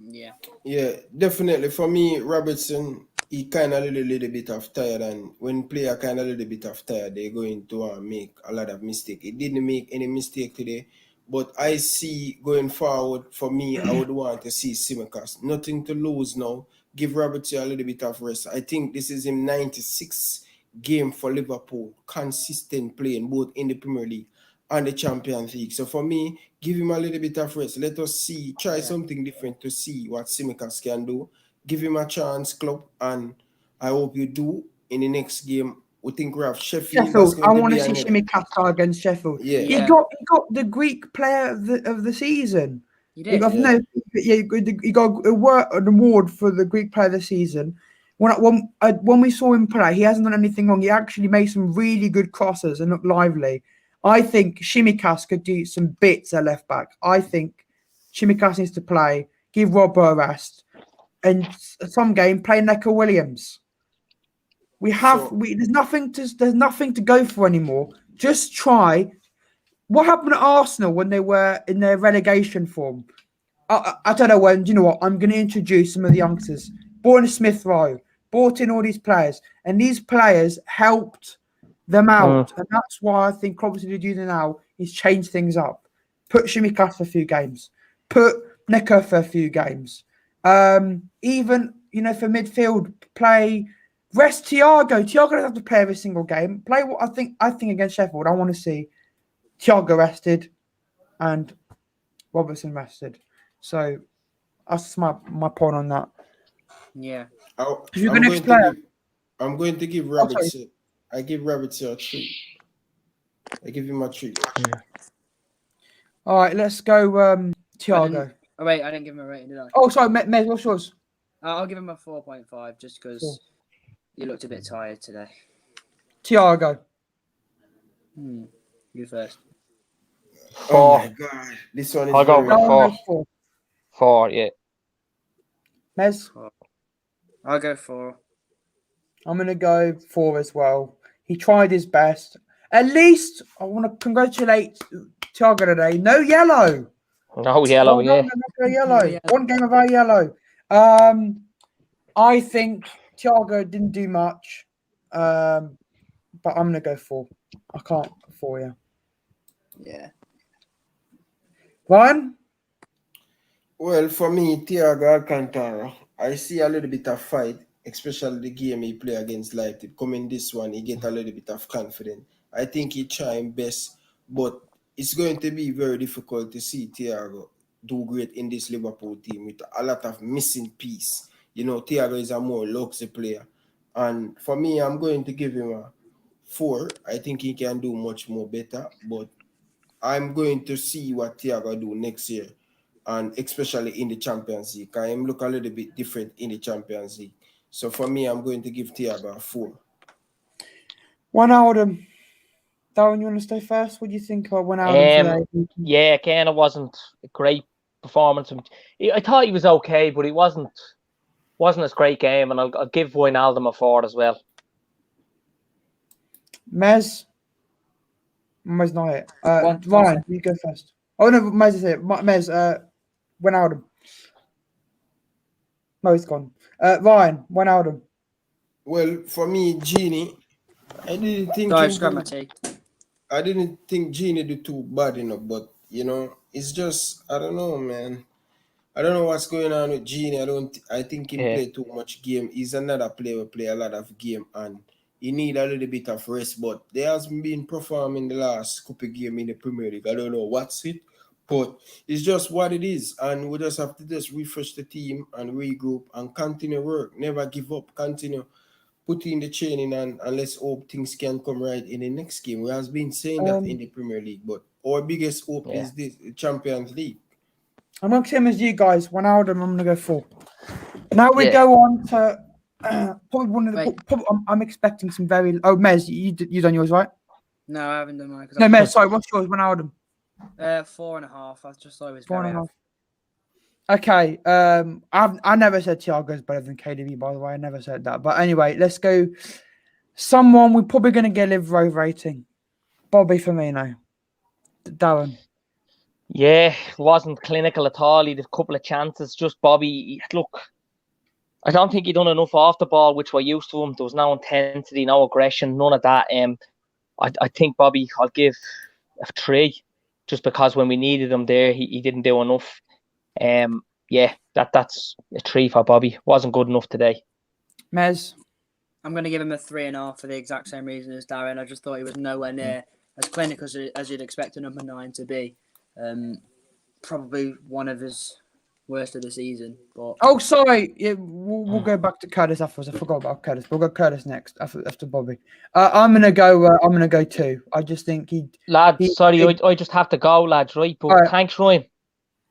Yeah, definitely. For me, Robertson, he kind of a little bit of tired, and when player kind of a little bit of tired, they're going to make a lot of mistake. He didn't make any mistake today, but I see going forward. For me, I would want to see Tsimikas. Nothing to lose now. Give Robertson a little bit of rest. I think this is him 96 game for Liverpool, consistent playing both in the Premier League and the Champions League. So for me, give him a little bit of rest. Let us try something different to see what Tsimikas can do. Give him a chance, club, and I hope you do in the next game. We think we have Sheffield. Sheffield. I want to see Jimmy Qatar against Sheffield. Yeah. He got the Greek player of the season. He did. He got an award for the Greek player of the season. When we saw him play, he hasn't done anything wrong. He actually made some really good crosses and looked lively. I think Tsimikas could do some bits at left back. I think Tsimikas needs to play, give Robbo a rest, and some game play Neco Williams. There's nothing to go for anymore. Just try. What happened at Arsenal when they were in their relegation form? I don't know when. Do you know what? I'm going to introduce some of the youngsters. Born Smith Rowe, brought in all these players, and these players helped them out, and that's why I think Klopp is doing now is change things up. Put Tsimikas for a few games, put Neco for a few games. Even for midfield, play rest Thiago. Thiago doesn't have to play every single game. Play what I think against Sheffield. I want to see Thiago rested and Robertson rested. So that's my point on that. Yeah. I'm going to give Robertson. I give Robertson a 3. I give him a 3. Yeah. All right, let's go. Thiago. I didn't give him a rating, did I? Oh, sorry, Mez, what's yours? I'll give him a 4.5 just because he looked a bit tired today. Thiago. You first. 4. Oh my God, this one is. I'll go with 4. 4, yeah. Mez. I'll go 4. I'm going to go 4 as well. He tried his best. At least I want to congratulate Thiago today. No yellow. No yellow, No yellow. One game without yellow. I think Thiago didn't do much, but I'm going to go 4. I can't 4, yeah. Yeah. Ryan? Well, for me, Thiago Alcantara, I see a little bit of fight, especially the game he play against Leipzig. Coming this one, he get a little bit of confidence. I think he trying best, but it's going to be very difficult to see Thiago do great in this Liverpool team with a lot of missing piece. Thiago is a more luxury player. And for me, I'm going to give him a 4. I think he can do much more better, but I'm going to see what Thiago do next year, and especially in the Champions League. I am look a little bit different in the Champions League. So for me, I'm going to give Thiago a 4. Wijnaldum. Darren, you want to stay first? What do you think of Wijnaldum today? Yeah, again, it wasn't a great performance. I thought he was okay, but it wasn't his great game, and I'll give Wijnaldum a 4 as well. Mez not it. Ryan, you go first. Oh no, Mez is here. Mez, Wijnaldum. No, he's gone. Ryan, Wijnaldum. Well, for me, Genie, I didn't think Sorry, him just grab my good. tea. I didn't think Genie did too bad enough, but it's just I don't know, man. I don't know what's going on with Genie. I think he play too much game. He's another player who play a lot of game, and he need a little bit of rest. But there has been performing the last couple game in the Premier League. I don't know what's it, but it's just what it is, and we just have to just refresh the team and regroup and continue work. Never give up. Continue putting the training on, and let's hope things can come right in the next game. We have been saying that in the Premier League, but our biggest hope is this Champions League. I'm not same as you guys. Wijnaldum, I'm going to go 4. Now we go on to probably one of the. I'm expecting some very. Oh, Mez, you done yours, right? No, I haven't done mine. No, Mez, sorry. What's yours, Wijnaldum? 4.5. I just thought it was 4.5. Okay. I never said Thiago's better than KDB, by the way. I never said that. But anyway, let's go. Someone we're probably going to get a low rating. Bobby Firmino. Darren. Yeah, wasn't clinical at all. He had a couple of chances. Just Bobby, look, I don't think he done enough off the ball, which we're used to him. There was no intensity, no aggression, none of that. I think Bobby, I'll give a 3, just because when we needed him there, he didn't do enough. That's a 3 for Bobby. Wasn't good enough today. Mez. I'm going to give him a 3.5 for the exact same reason as Darren. I just thought he was nowhere near as clinical as you'd expect a number 9 to be. Probably one of his worst of the season. But sorry. Yeah, we'll go back to Curtis afterwards. I forgot about Curtis. We'll go Curtis next after Bobby. I'm gonna go 2. I just think lads. I just have to go, lads. Right, but thanks, Ryan.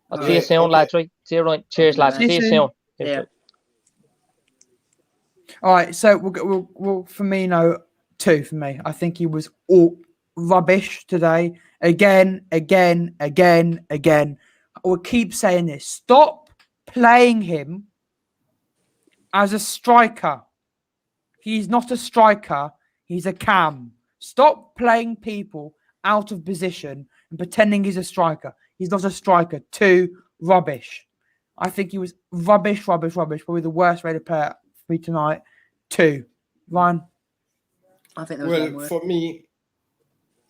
I'll see you soon, lads. Right, see you, Ryan. Cheers, lads. See you soon. Yeah. All right, so we'll Firmino 2 for me. I think he was all rubbish today. Again. I will keep saying this. Stop playing him as a striker. He's not a striker. He's a cam. Stop playing people out of position and pretending he's a striker. He's not a striker. 2, rubbish. I think he was rubbish. Probably the worst rated player for me tonight. 2. Ryan? I think that was one word. For me,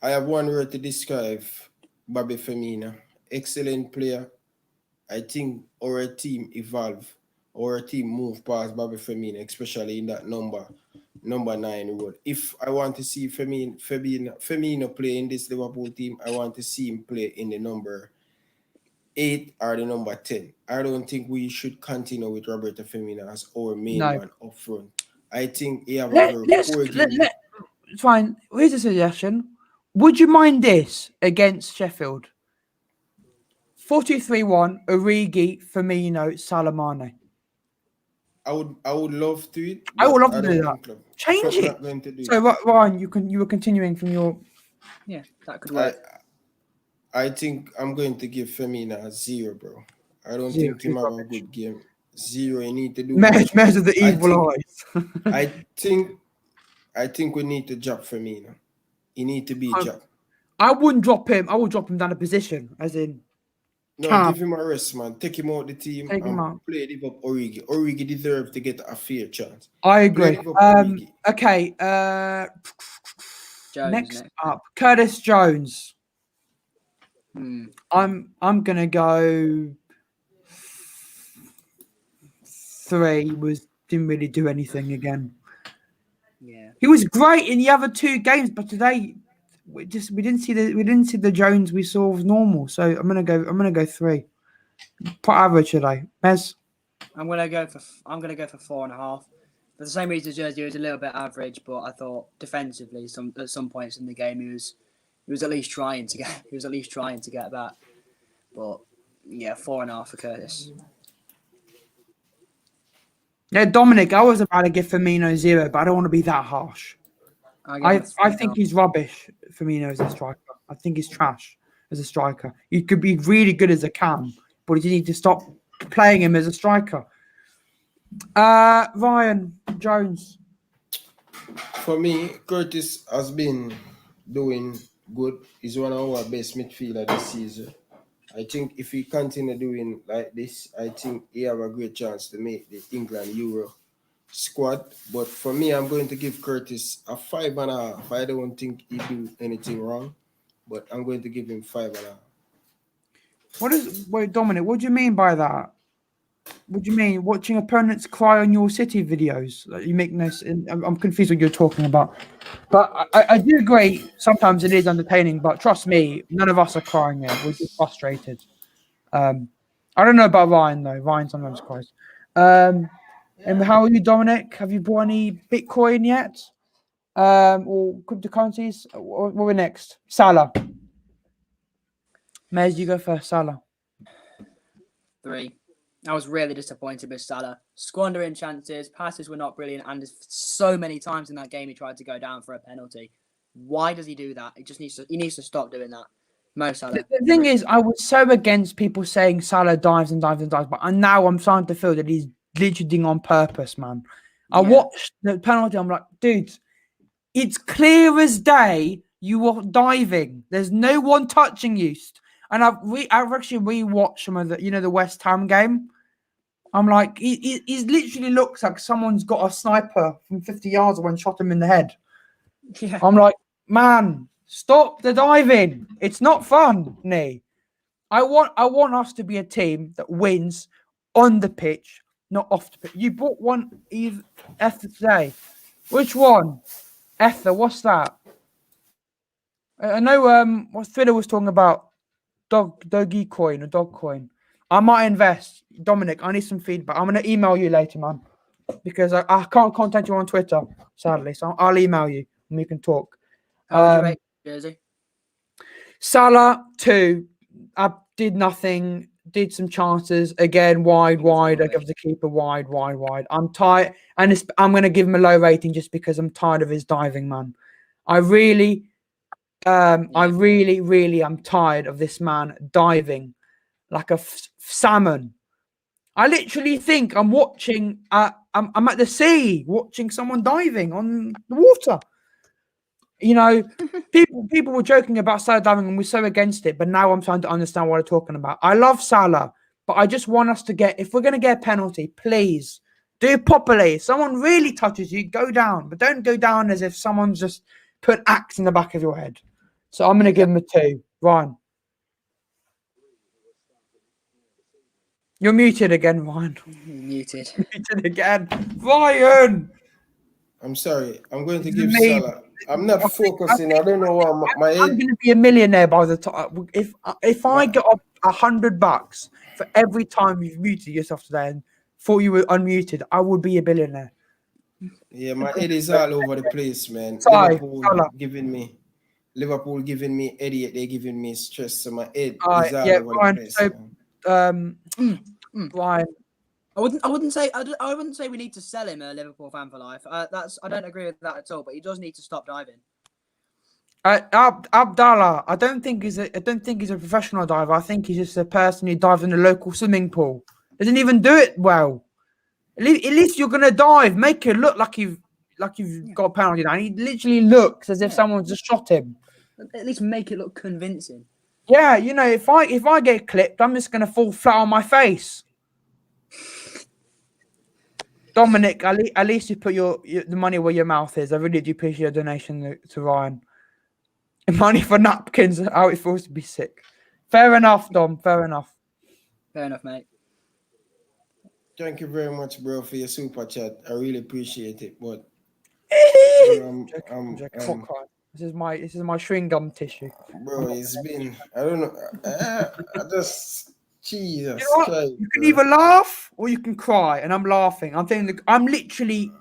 I have one word to describe Bobby Firmino. Excellent player. I think our team evolved. Our team moved past Bobby Firmino, especially in that number 9 role. If I want to see Firmino play in this Liverpool team, I want to see him play in the number 8 or the number 10. I don't think we should continue with Roberto Firmino as our main man up front. I think he have a very poor game. Fine. Here's a suggestion. Would you mind this against Sheffield? 4-2-3-1, Origi, Firmino, Salamane. I would love to it. I would love to do that. Change it. So Ryan, you were continuing from your. Yeah, that could work. I think I'm going to give Firmino a 0, bro. I don't think he have a good game. 0. You need to do. Measure the evil eyes. I think we need to drop Firmino. He need to be dropped. I wouldn't drop him. I would drop him down a position, as in. No, give him a rest, man. Take him out the team and play it up Origi. Origi deserves to get a fair chance. I agree. Okay. Next up, Curtis Jones. I'm gonna go 3. Didn't really do anything again. Yeah, he was great in the other 2 games, but today we didn't see the Jones we saw was normal. So I'm gonna go 3. Quite average today. Mez? I'm gonna go for 4.5. For the same reason as Jersey, he was a little bit average, but I thought defensively, at some points in the game, he was at least trying to get back. But yeah, 4.5 for Curtis. Yeah, Dominic, I was about to give Firmino 0, but I don't want to be that harsh. I think he's rubbish, Firmino as a striker. I think he's trash as a striker. He could be really good as a cam, but you need to stop playing him as a striker. Ryan Jones. For me, Curtis has been doing good. He's one of our best midfielder this season. I think if he continue doing like this, I think he have a great chance to make the England Euro squad. But for me, I'm going to give Curtis a 5.5. I don't think he do anything wrong, but I'm going to give him 5.5. Wait, Dominic, what do you mean by that? What do you mean? Watching opponents cry on your City videos? Like, you make no. I'm confused what you're talking about. But I do agree. Sometimes it is entertaining, but trust me, none of us are crying there. We're just frustrated. I don't know about Ryan though. Ryan sometimes cries. And how are you, Dominic? Have you bought any Bitcoin yet? Or cryptocurrencies? What we're next? Salah. Mez, you go first. Salah. 3. I was really disappointed with Salah. Squandering chances, passes were not brilliant, and so many times in that game he tried to go down for a penalty. Why does he do that? He needs to stop doing that. Mo Salah. The thing is, I was so against people saying Salah dives and dives and dives, but now I'm starting to feel that he's literally doing on purpose, man. I watched the penalty. I'm like, dude, it's clear as day you are diving. There's no one touching you. And I've actually rewatched some of the West Ham game. I'm like, he literally looks like someone's got a sniper from 50 yards away and shot him in the head. Yeah. I'm like, man, stop the diving. It's not fun, Nee. I want us to be a team that wins on the pitch, not off the pitch. You bought one Ether today. Which one? Ether, what's that? I know what Twitter was talking about. Doggy coin or dog coin. I might invest. Dominic, I need some feedback. I'm going to email you later, man, because I can't contact you on Twitter, sadly. So I'll email you and we can talk. How would you rate Jersey? Salah 2. I did nothing. Did some chances again. Wide. I give the keeper wide. I'm tired, and I'm going to give him a low rating just because I'm tired of his diving, man. I really am tired of this man diving like a salmon. I literally think I'm watching. I'm at the sea watching someone diving on the water. People were joking about Salah diving and we're so against it, but now I'm trying to understand what they're talking about. I love Salah, but I just want us to if we're going to get a penalty, please do it properly. If someone really touches you, go down, but don't go down as if someone's just put an axe in the back of your head. So I'm going to give him a 2. Ryan. You're muted again, Ryan. Muted. Muted again. Ryan! I'm sorry. I'm going to give Salah. I'm not focusing. I don't know why my head. I'm going to be a millionaire by the time. If I get $100 for every time you've muted yourself today and thought you were unmuted, I would be a billionaire. Yeah, my head is all over the place, man. Sorry, Liverpool giving me idiot. They're giving me stress. So my head is all over the place. So, Ryan. I wouldn't say we need to sell him a Liverpool fan for life. I don't agree with that at all. But he does need to stop diving. Abdallah, I don't think he's a professional diver. I think he's just a person who dives in a local swimming pool. Doesn't even do it well. At least you're gonna dive. Make it look like you've got a penalty down. He literally looks as if someone just shot him. At least make it look convincing. Yeah, if I get clipped, I'm just gonna fall flat on my face. Dominic, at least you put the money where your mouth is. I really do appreciate your donation to Ryan. Money for napkins, how it feels to be sick. Fair enough, Dom. Fair enough. Fair enough, mate. Thank you very much, bro, for your super chat. I really appreciate it. But this is my chewing gum tissue. Bro, it's been, I don't know. I just, Jesus You know Christ. You can either laugh or you can cry, and I'm laughing. I'm literally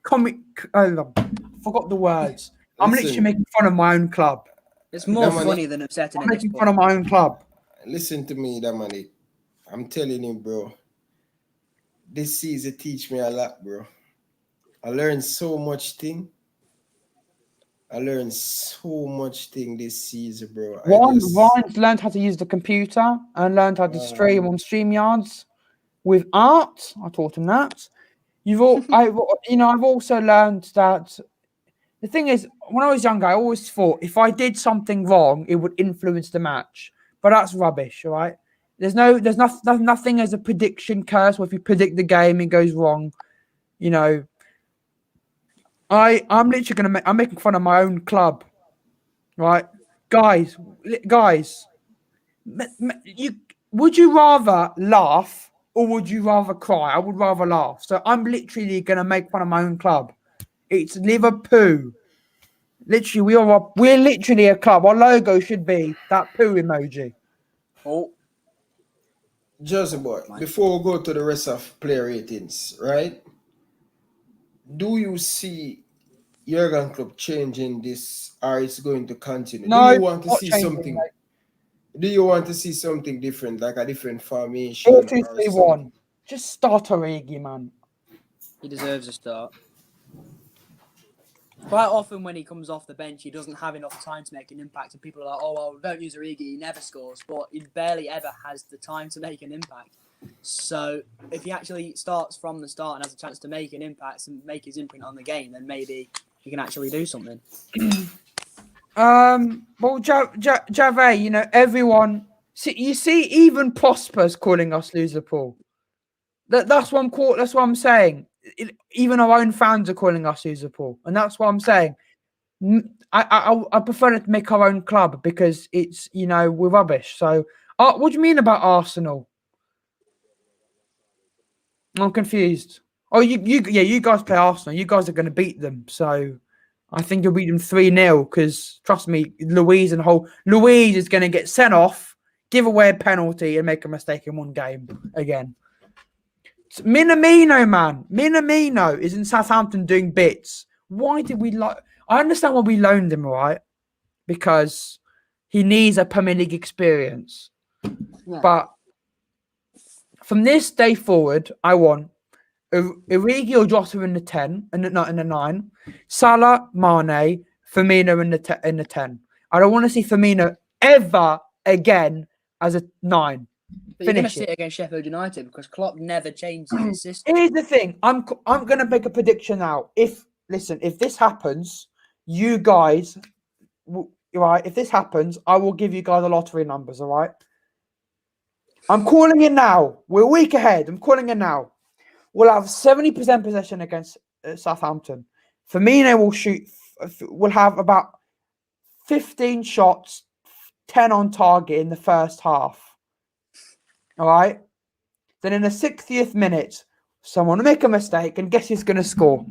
forgot the words. I'm Listen. literally making fun of my own club. It's more Damani, funny than upsetting I'm at this making fun of point. my own club. listen to me, Damani. I'm telling you, bro. This season teach me a lot, bro. I learned so much thing. This season, bro. Ryan's learned how to use the computer and learned how to stream on StreamYards with art. I taught him that. I've also learned that the thing is, when I was younger, I always thought if I did something wrong, it would influence the match. But that's rubbish, all right? There's nothing as a prediction curse where if you predict the game, it goes wrong. You know, I'm literally I'm making fun of my own club, right? Guys, would you rather laugh or would you rather cry? I would rather laugh. So I'm literally gonna make fun of my own club. It's Liverpool. Literally, we're literally a club. Our logo should be that poo emoji. Oh, Jersey boy, before we go to the rest of player ratings, right? Do you see Jurgen Klopp changing this, or it's going to continue? No, Do you want to not see changing, something? mate. Do you want to see something different, like a different formation? 4-2-3-1. Just start Origi, man. he deserves a start. Quite often when he comes off the bench, he doesn't have enough time to make an impact. And people are like, oh, well, don't use Origi, he never scores. But he barely ever has the time to make an impact. So if he actually starts from the start and has a chance to make an impact and make his imprint on the game, then maybe he can actually do something. Well, Jave, everyone. You see, even Prosper's calling us Liverpool. That's what I'm saying. Even our own fans are calling us Liverpool, and that's what I'm saying. I prefer to make our own club because it's we're rubbish. So, what do you mean about Arsenal? I'm confused. Oh, you guys play Arsenal. You guys are going to beat them. So, I think you'll beat them 3-0 because trust me, Louise is going to get sent off, give away a penalty, and make a mistake in one game again. Minamino, man. Minamino is in Southampton doing bits. Why did we I understand why we loaned him, right? Because he needs a Premier League experience. Yeah. But from this day forward, I want Origi or Jota in the 10 and not in the 9. Salah, Mane, Firmino in the 10. I don't want to see Firmino ever again as a 9. But you're going to see it against Sheffield United because Klopp never changes his system. Here's the thing. I'm going to make a prediction now. If this happens, you guys, right? If this happens, I will give you guys the lottery numbers. All right. I'm calling it now. We're a week ahead. I'm calling it now. We'll have 70% possession against Southampton. Firmino will have about 15 shots, 10 on target in the first half. All right. Then in the 60th minute, someone will make a mistake and guess who's going to score?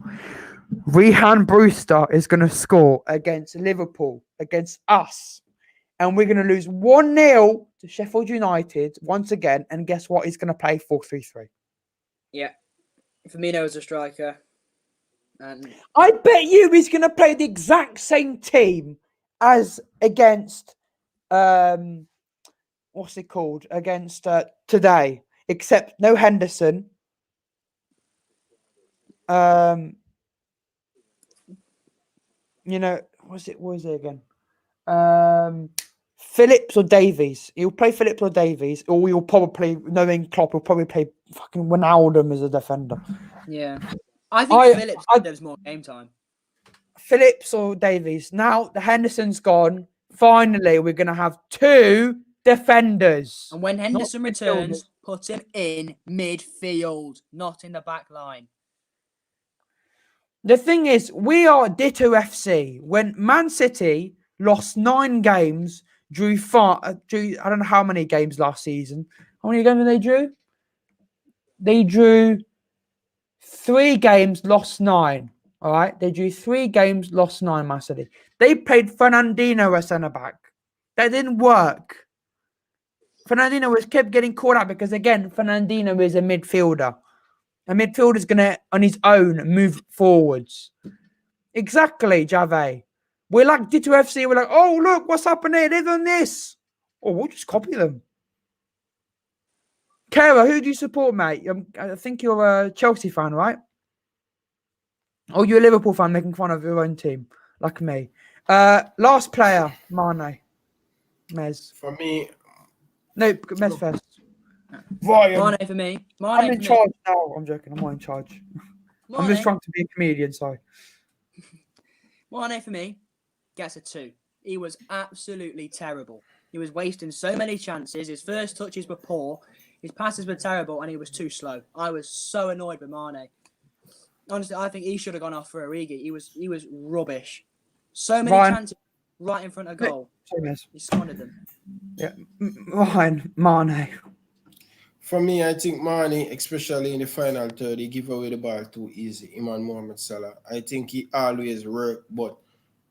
Rehan Brewster is going to score against Liverpool, against us. And we're going to lose 1-0 to Sheffield United once again. And guess what? He's going to play 4-3-3. Yeah. Firmino is a striker. And I bet you he's going to play the exact same team as against, what's it called? Against today, except no Henderson. What was it again? Phillips or Davies. He'll play Phillips or Davies, or he'll probably, knowing Klopp, he'll probably play fucking Wijnaldum as a defender. Yeah. I think Phillips deserves more game time. Phillips or Davies. Now the Henderson's gone. Finally, we're going to have 2 defenders. And when Henderson returns, put him in midfield, not in the back line. The thing is, we are Ditto FC. When Man City lost 9 games, drew I don't know how many games last season. How many games did they drew? They drew 3 games, lost 9. All right? They drew 3 games, lost 9, Man City. They played Fernandinho as centre-back. That didn't work. Fernandinho kept getting caught out because, again, Fernandinho is a midfielder. A midfielder's going to, on his own, move forwards. Exactly, Jave. We're like Ditto FC. We're like, oh, look, what's happening? They've done this. Oh, we'll just copy them. Kara, who do you support, mate? I think you're a Chelsea fan, right? Oh, you're a Liverpool fan making fun of your own team, like me. Last player, Mane. Mez. For me, No, Mez first. Mane for me. I'm in charge now. I'm joking. I'm not in charge. I'm just Mane. trying to be a comedian, sorry. Mane for me gets a 2. He was absolutely terrible. He was wasting so many chances. His first touches were poor. His passes were terrible, and he was too slow. I was so annoyed with Mane. Honestly, I think he should have gone off for Origi. He was rubbish. So many chances right in front of goal. He squandered them. Yeah, Mane. For me, I think Mane, especially in the final third, he give away the ball too easy. Him and Mohamed Salah. I think he always work, but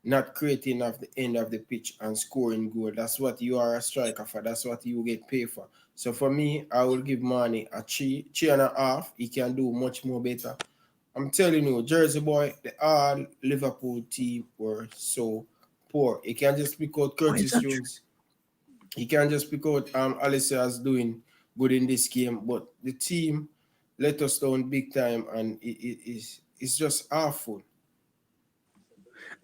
not creating at the end of the pitch and scoring goal. That's what you are a striker for. That's what you get paid for. So for me, I will give Mane a 3.5. He can do much more better. I'm telling you, Jersey boy, the all Liverpool team were so poor. He can just pick out Curtis Jones. He can just pick out Alicia's doing good in this game, but the team let us down big time, and it's just awful.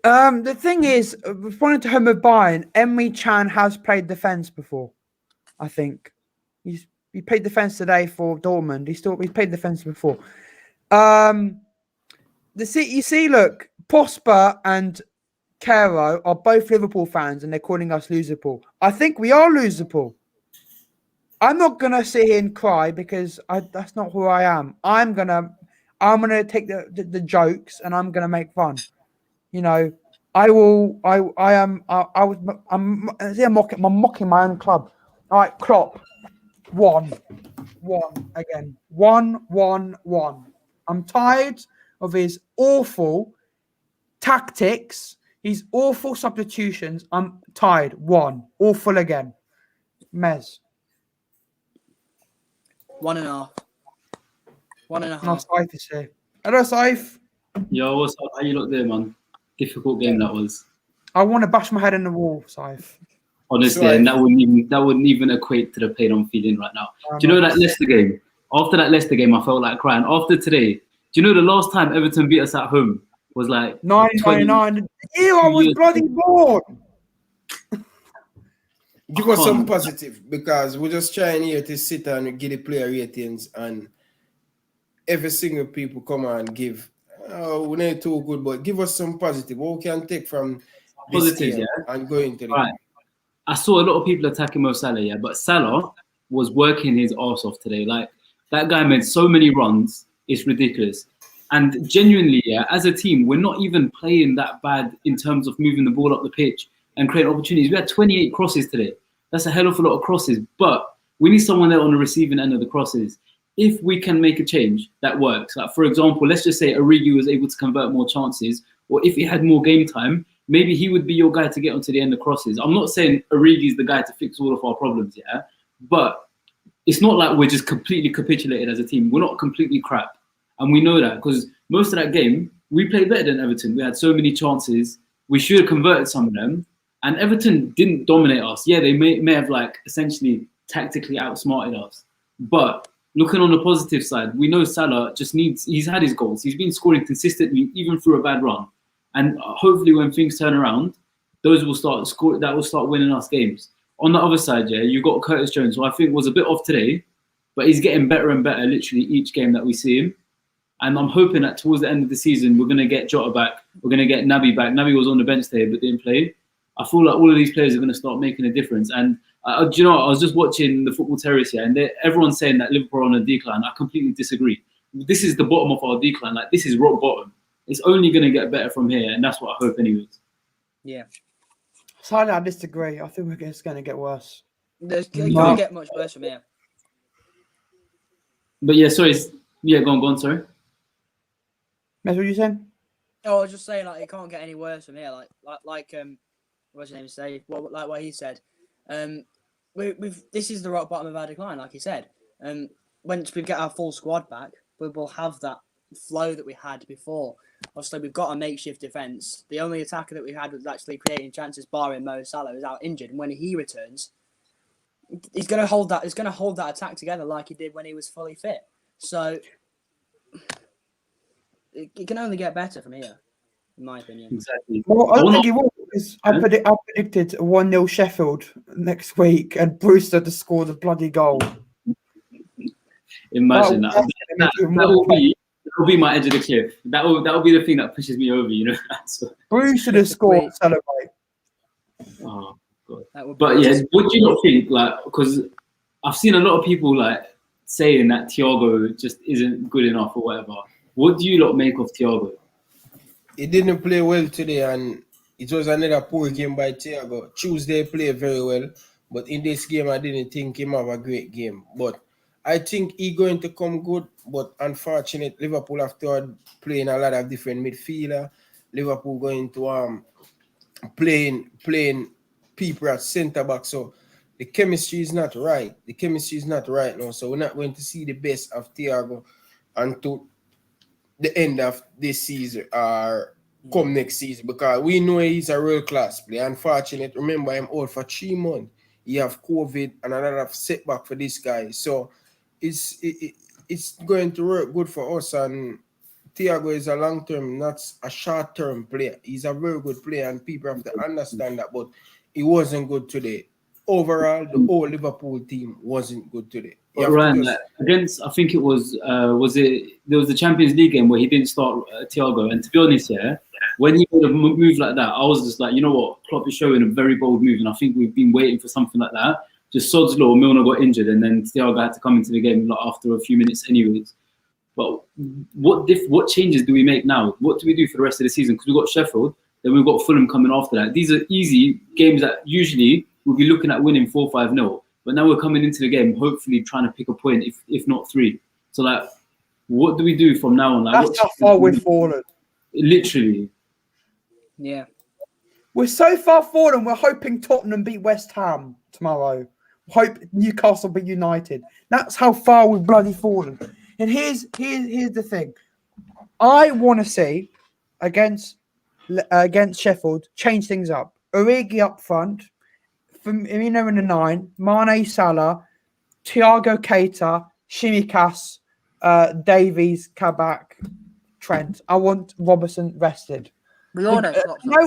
The thing is, responding to him with Bayern, Emre Can has played defence before. I think he played defence today for Dortmund. He's played defence before. You see, look, Prosper and Caro are both Liverpool fans, and they're calling us Loserpool. I think we are Loserpool. I'm not gonna sit here and cry because that's not who I am. I'm gonna take the jokes and I'm gonna make fun. You know, I'm mocking my own club. All right, Klopp, 1 again, 1. I'm tired of his awful tactics, his awful substitutions. I'm tired. 1 awful again. Mez. 1.5. 1.5. No, Saif is here. Hello, Saif. Yo, what's up? How you look there, man? Difficult game that was. I want to bash my head in the wall, Saif. Honestly, Sorry. and that wouldn't even equate to the pain I'm feeling right now. Do you know that Leicester game? After that Leicester game, I felt like crying. After today, do you know the last time Everton beat us at home was like 1999. I was bloody bored. Give us some positive, because we're just trying here to sit and give the player ratings, and every single people come and give. Oh, we're not too good, but give us some positive. What we can take from this Positives, game yeah? and go into the Right. I saw a lot of people attacking Mo Salah, yeah, but Salah was working his arse off today. Like, that guy made so many runs, it's ridiculous. And genuinely, yeah, as a team, we're not even playing that bad in terms of moving the ball up the pitch and creating opportunities. We had 28 crosses today. That's a hell of a lot of crosses, but we need someone there on the receiving end of the crosses. If we can make a change, that works. Like, for example, let's just say Origi was able to convert more chances, or if he had more game time, maybe he would be your guy to get onto the end of crosses. I'm not saying Origi is the guy to fix all of our problems, yeah? But it's not like we're just completely capitulated as a team. We're not completely crap. And we know that because most of that game, we played better than Everton. We had so many chances. We should have converted some of them. And Everton didn't dominate us. Yeah, they may have like essentially tactically outsmarted us. But looking on the positive side, we know Salah he's had his goals. He's been scoring consistently, even through a bad run. And hopefully when things turn around, that will start winning us games. On the other side, yeah, you got Curtis Jones, who I think was a bit off today, but he's getting better and better literally each game that we see him. And I'm hoping that towards the end of the season, we're going to get Jota back. We're going to get Naby back. Naby was on the bench today, but didn't play. I feel like all of these players are going to start making a difference. And do you know what? I was just watching the Football Terrace here, and everyone's saying that Liverpool are on a decline. I completely disagree. This is the bottom of our decline. Like, this is rock bottom. It's only going to get better from here, and that's what I hope anyways. Yeah. Sadly, I disagree. I think it's going to get worse. It can't get much worse from here. But yeah, sorry. Yeah, go on, sorry. That's what you saying? Oh, I was just saying, like, it can't get any worse from here. Like what's his name say? Like what he said. This is the rock bottom of our decline, like he said. Once we get our full squad back, we will have that flow that we had before. Obviously, we've got a makeshift defence. The only attacker that we had was actually creating chances, barring Mo Salah, who's out injured. And when he returns, he's going to hold that. He's going to hold that attack together like he did when he was fully fit. So it can only get better from here, in my opinion. Exactly. Well, I don't think it will, because I predicted 1-0 Sheffield next week, and Brewster to score the bloody goal. Imagine that. That will be my edge of the cliff. That will be the thing that pushes me over, you know. So, Brewster to score and celebrate. Oh God. But yeah, what do you not think? Like, because I've seen a lot of people like saying that Thiago just isn't good enough or whatever. What do you lot make of Thiago? He didn't play well today, and it was another poor game by Thiago. Tuesday played very well, but in this game I didn't think him have a great game. But I think he going to come good, but unfortunately Liverpool have to playing a lot of different midfielder. Liverpool going to playing people at centre back, so the chemistry is not right. The chemistry is not right now, so we're not going to see the best of Thiago until the end of this season or come next season, because we know he's a real class player. Unfortunately, remember, I'm out for 3 months. He have COVID and another setback for this guy, so it's going to work good for us. And Thiago is a long-term, not a short-term player. He's a very good player, and people have to understand that, but he wasn't good today. Overall, the whole Liverpool team wasn't good today. But Ryan, against, I think it was there was the Champions League game where he didn't start Thiago, and to be honest, yeah, when he made a move like that, I was just like, you know what, Klopp is showing a very bold move, and I think we've been waiting for something like that. Just sod's law, Milner got injured, and then Thiago had to come into the game like, after a few minutes anyways. But what changes do we make now? What do we do for the rest of the season? Because we've got Sheffield, then we've got Fulham coming after that. These are easy games that usually we'll be looking at winning 4-5-0. But now we're coming into the game, hopefully trying to pick a point, if not 3. So, like, what do we do from now on? Like, that's how far we've fallen. Literally. Yeah. We're so far forward, and we're hoping Tottenham beat West Ham tomorrow. Hope Newcastle beat United. That's how far we've bloody fallen. And here's the thing. I want to see against Sheffield change things up. Origi up front, Firmino in the 9, Mane, Salah, Thiago, Keita, Shimikas, Davies, Kabak, Trent. I want Robertson rested. No,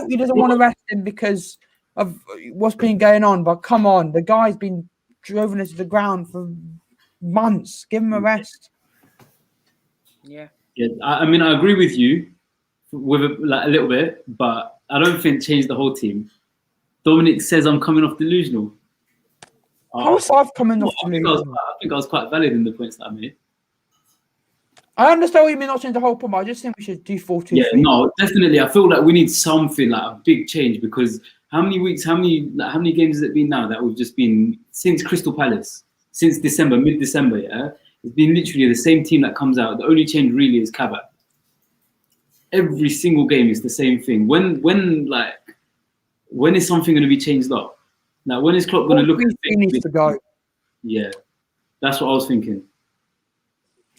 he doesn't want to rest him because of what's been going on. But come on, the guy's been driven into the ground for months. Give him a rest. Yeah. Yeah, I mean, I agree with you with a little bit, but I don't think change the whole team. Dominic says I'm coming off delusional. How was I coming off delusional? I think I was quite valid in the points that I made. I understand what you mean not change the whole point, but I just think we should do 4-2-3. Yeah, no, definitely. I feel like we need something, like a big change, because how many games has it been now that we've just been since Crystal Palace, since December, mid-December, yeah? It's been literally the same team that comes out. The only change really is Kabak. Every single game is the same thing. When is something going to be changed up? Now, when is Klopp going to look at he needs to go? Yeah, that's what I was thinking.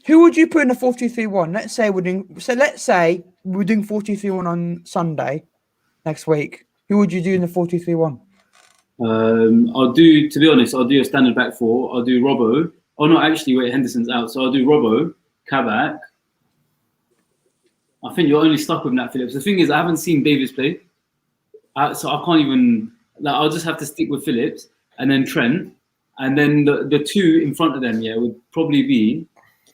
Who would you put in the 4-2-3-1? Let's say we're doing 4-2-3-1 on Sunday next week. Who would you do in the 4-2-3-1? I'll do a standard back 4. I'll do Robbo. Oh no, actually, wait, Henderson's out, so I'll do Robbo, Kabak. I think you're only stuck with Nat Phillips. The thing is, I haven't seen Davies play, so I can't even. I'll just have to stick with Phillips and then Trent, and then the 2 in front of them. Yeah, would probably be.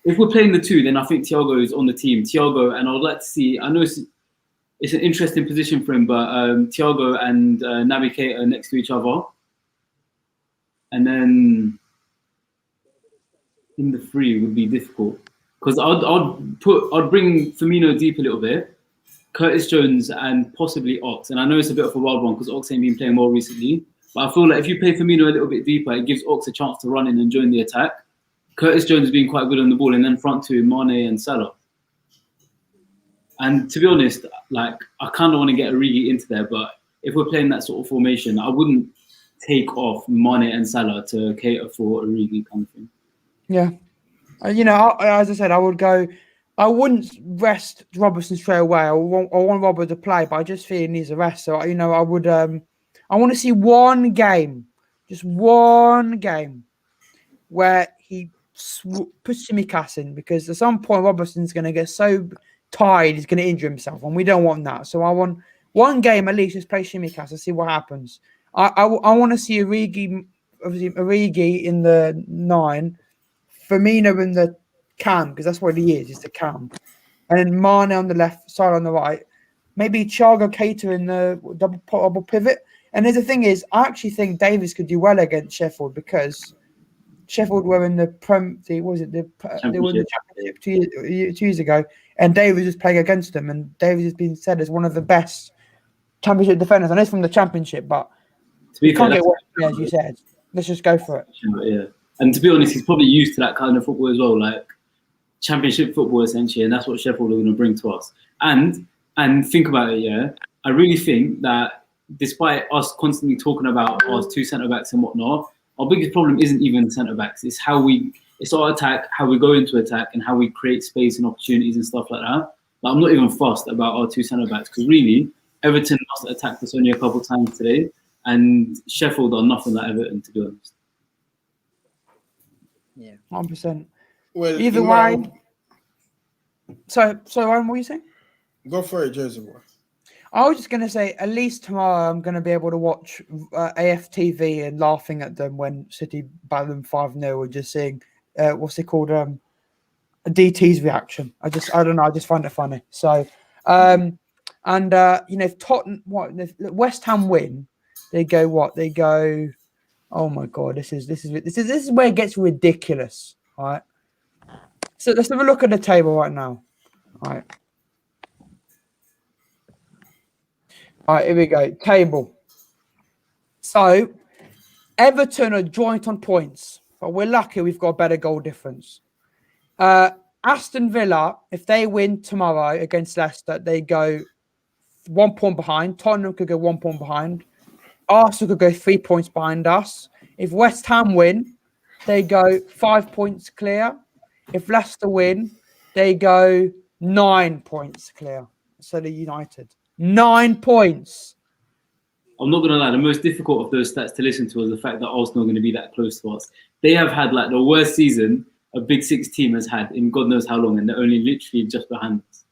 If we're playing the 2, then I think Thiago is on the team. Thiago, and I would like to see. I know it's an interesting position for him, but Thiago and Naby Keita next to each other, and then in the 3 would be difficult because I'd bring Firmino deep a little bit, Curtis Jones and possibly Ox. And I know it's a bit of a wild one because Ox ain't been playing well recently, but I feel like if you play Firmino a little bit deeper, it gives Ox a chance to run in and join the attack. Curtis Jones has been quite good on the ball, and then front 2, Mane and Salah. And to be honest, like, I kind of want to get Origi into there, but if we're playing that sort of formation, I wouldn't take off Mane and Salah to cater for Origi kind of thing. Yeah. As I said, I would go. I wouldn't rest Robertson straight away. I want Robert to play, but I just feel he needs a rest. So I would. I want to see one game, just one game, where he puts Tsimikas in, because at some point Robertson's going to get so tired he's going to injure himself, and we don't want that. So I want one game at least, just play Tsimikas and see what happens. I want to see Origi in the 9, Firmino in the cam, because that's what he is. He's the cam, and then Mane on the left side, on the right. Maybe Thiago Keita in the double pivot. And the thing is, I actually think Davies could do well against Sheffield, because Sheffield were in the they were in the Championship 2 years ago, and Davies was playing against them, and Davies has been said as one of the best Championship defenders. I know it's from the Championship, but you can't get worse, as you said. Let's just go for it. Yeah, and to be honest, he's probably used to that kind of football as well, like Championship football essentially, and that's what Sheffield are going to bring to us. And think about it, yeah. I really think that despite us constantly talking about our 2 centre backs and whatnot, our biggest problem isn't even centre backs. It's it's our attack, how we go into attack, and how we create space and opportunities and stuff like that. Like, I'm not even fussed about our 2 centre backs, because really, Everton must have attacked us only a couple of times today, and Sheffield are nothing like Everton, to be honest. Yeah, 100%. Well, Either way. So Ryan, what were you saying? Go for it, Jersey boy. I was just going to say, at least tomorrow I'm going to be able to watch AFTV and laughing at them when City battle them 5-0, and just seeing what's it called, DT's reaction. I don't know. I just find it funny. So, if Tottenham, if West Ham win, they go what? They go. Oh my God! This is where it gets ridiculous. All right. So let's have a look at the table right now. All right. All right, here we go. Table. So, Everton are joint on points, but we're lucky we've got a better goal difference. Aston Villa, if they win tomorrow against Leicester, they go 1 point behind. Tottenham could go 1 point behind. Arsenal could go 3 points behind us. If West Ham win, they go 5 points clear. If Leicester win, they go 9 points clear. So the United. 9 points. I'm not going to lie, the most difficult of those stats to listen to is the fact that Arsenal are going to be that close to us. They have had like the worst season a Big Six team has had in God knows how long, and they're only literally just behind us.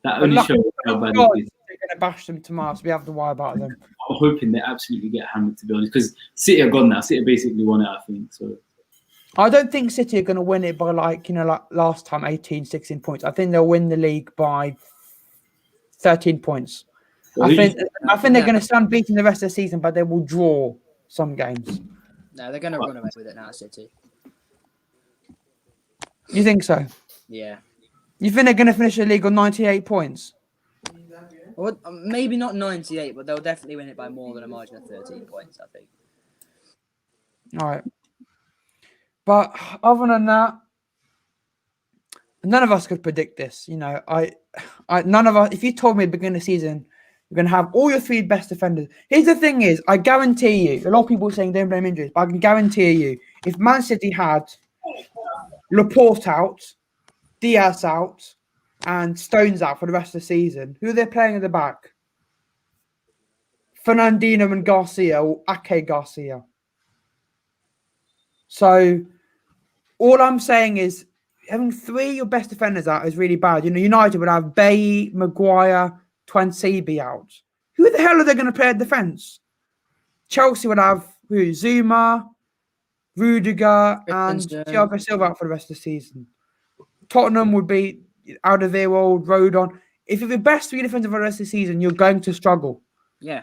That only shows how bad it is. They're going to bash them tomorrow, so we have to worry about them. I'm hoping they absolutely get hammered, to be honest, because City are gone now. City basically won it, I think. So I don't think City are going to win it by like last time, 18, 16 points. I think they'll win the league by 13 points. Well, I think they're going to stand beating the rest of the season, but they will draw some games. No, they're going to run away with it now, City. You think so? Yeah. You think they're going to finish the league on 98 points? Well, maybe not 98, but they'll definitely win it by more than a margin of 13 points, I think. All right. But other than that, none of us could predict this. None of us, if you told me at the beginning of the season, you're going to have all your 3 best defenders. Here's the thing is, I guarantee you, a lot of people are saying don't blame injuries, but I can guarantee you, if Man City had Laporte out, Diaz out, and Stones out for the rest of the season, who are they playing at the back? Fernandinho and Garcia, or Ake Garcia. So all I'm saying is having 3 of your best defenders out is really bad. United would have Bailly, Maguire, Twansibi out. Who the hell are they going to play at defence? Chelsea would have Zuma, Rudiger, and Thiago Silva out for the rest of the season. Tottenham would be Alderweireld, Rodon. If you're the best 3 defenders for the rest of the season, you're going to struggle. Yeah.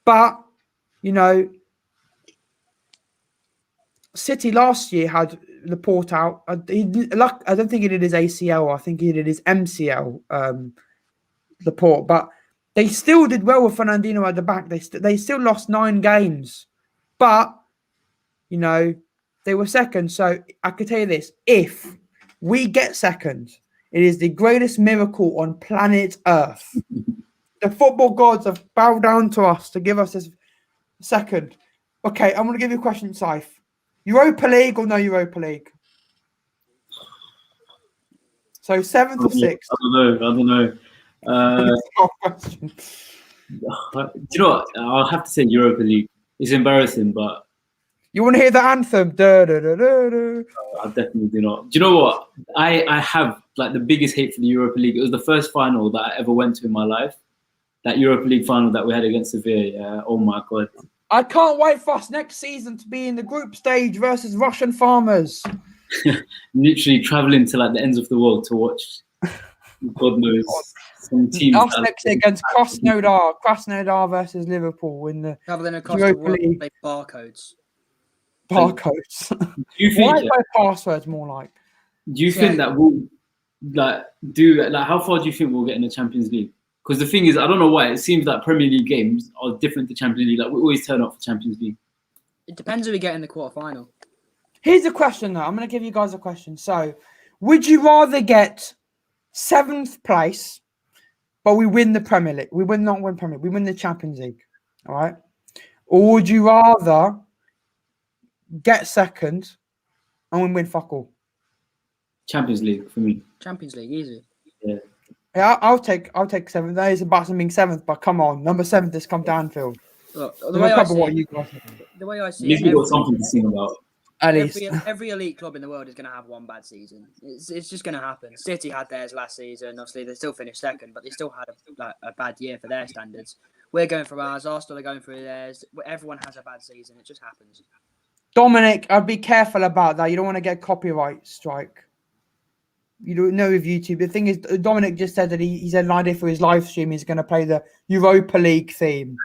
But, City last year had Laporte out. I don't think he did his ACL. I think he did his MCL, Laporte. But they still did well with Fernandinho at the back. They still lost 9 games. But, they were second. So I could tell you this. If we get second, it is the greatest miracle on planet Earth. The football gods have bowed down to us to give us this second. Okay, I'm going to give you a question, Saif. Europa League or no Europa League? So 7th or 6th? I don't know. Oh, question. Do you know what? I'll have to say Europa League. It's embarrassing, but You want to hear the anthem? Da, da, da, da, da. I definitely do not. Do you know what? I have like the biggest hate for the Europa League. It was the first final that I ever went to in my life. That Europa League final that we had against Sevilla. Yeah. Oh my god. I can't wait for us next season to be in the group stage versus Russian farmers. Literally traveling to like the ends of the world to watch. God knows some teams. Us next year against Krasnodar versus Liverpool in the Traveling across Europa the world, League. play barcodes. Barcodes. Do you think? Why by passwords more like? Do you think that we'll how far do you think we'll get in the Champions League? Because the thing is, I don't know why it seems like Premier League games are different to Champions League. Like we always turn up for Champions League. It depends who we get in the quarterfinal. Here's a question though. I'm going to give you guys a question. So, would you rather get 7th place, but we win the Premier League? We win Premier League. We win the Champions League. All right. Or would you rather get 2nd and we win fuck all? Champions League for me. Champions League, easy. Yeah. Yeah, I'll take 7th. That is about being 7th, but come on, number 7th has come downfield. Look, The way I see At least it, we've got something to sing about. At least. every elite club in the world is going to have one bad season. It's just going to happen. City had theirs last season. Obviously, they still finished 2nd, but they still had a bad year for their standards. We're going through ours. Arsenal are going through theirs. Everyone has a bad season. It just happens. Dominic, I'd be careful about that. You don't want to get copyright strike. You don't know with YouTube. The thing is, Dominic just said that he's had an idea for his live stream. He's going to play the Europa League theme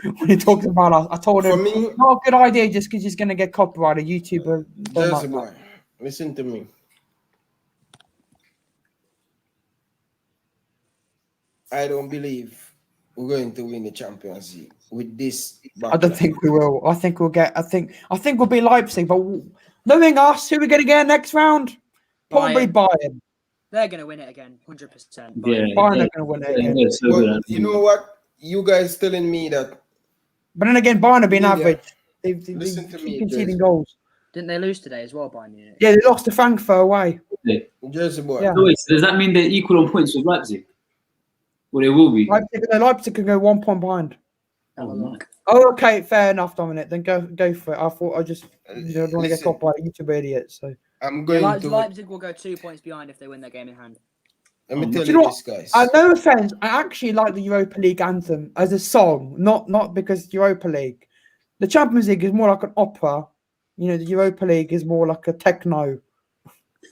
when he talks about us. I told him, not a good idea just because he's going to get copyrighted. YouTuber. Jersey boy, listen to me. I don't believe we're going to win the Champions League with this. I don't think we will. I think we'll get. I think we'll be Leipzig. But knowing us, who are we going to get next round? Probably Bayern. They're going to win it again, 100%. Yeah, Bayern are going to win it again. Yeah, so but you know what? You guys telling me that. But then again, Bayern have been average. They've Listen to me, conceding goals. Didn't they lose today as well, Bayern Munich? Yeah, they lost to Frankfurt away. Jersey boy. Yeah. So wait, so does that mean they're equal on points with Leipzig? Well, they will be. Leipzig can go 1 point behind. Have a look. Oh, okay, fair enough, Dominic. Then go for it. I thought I just don't want to get caught by YouTube idiots. So I'm going to. Leipzig will go 2 points behind if they win their game in hand. Let me tell you know you what? this, guys. no offense, I actually like the Europa League anthem as a song, not because it's Europa League. The Champions League is more like an opera. You know, the Europa League is more like a techno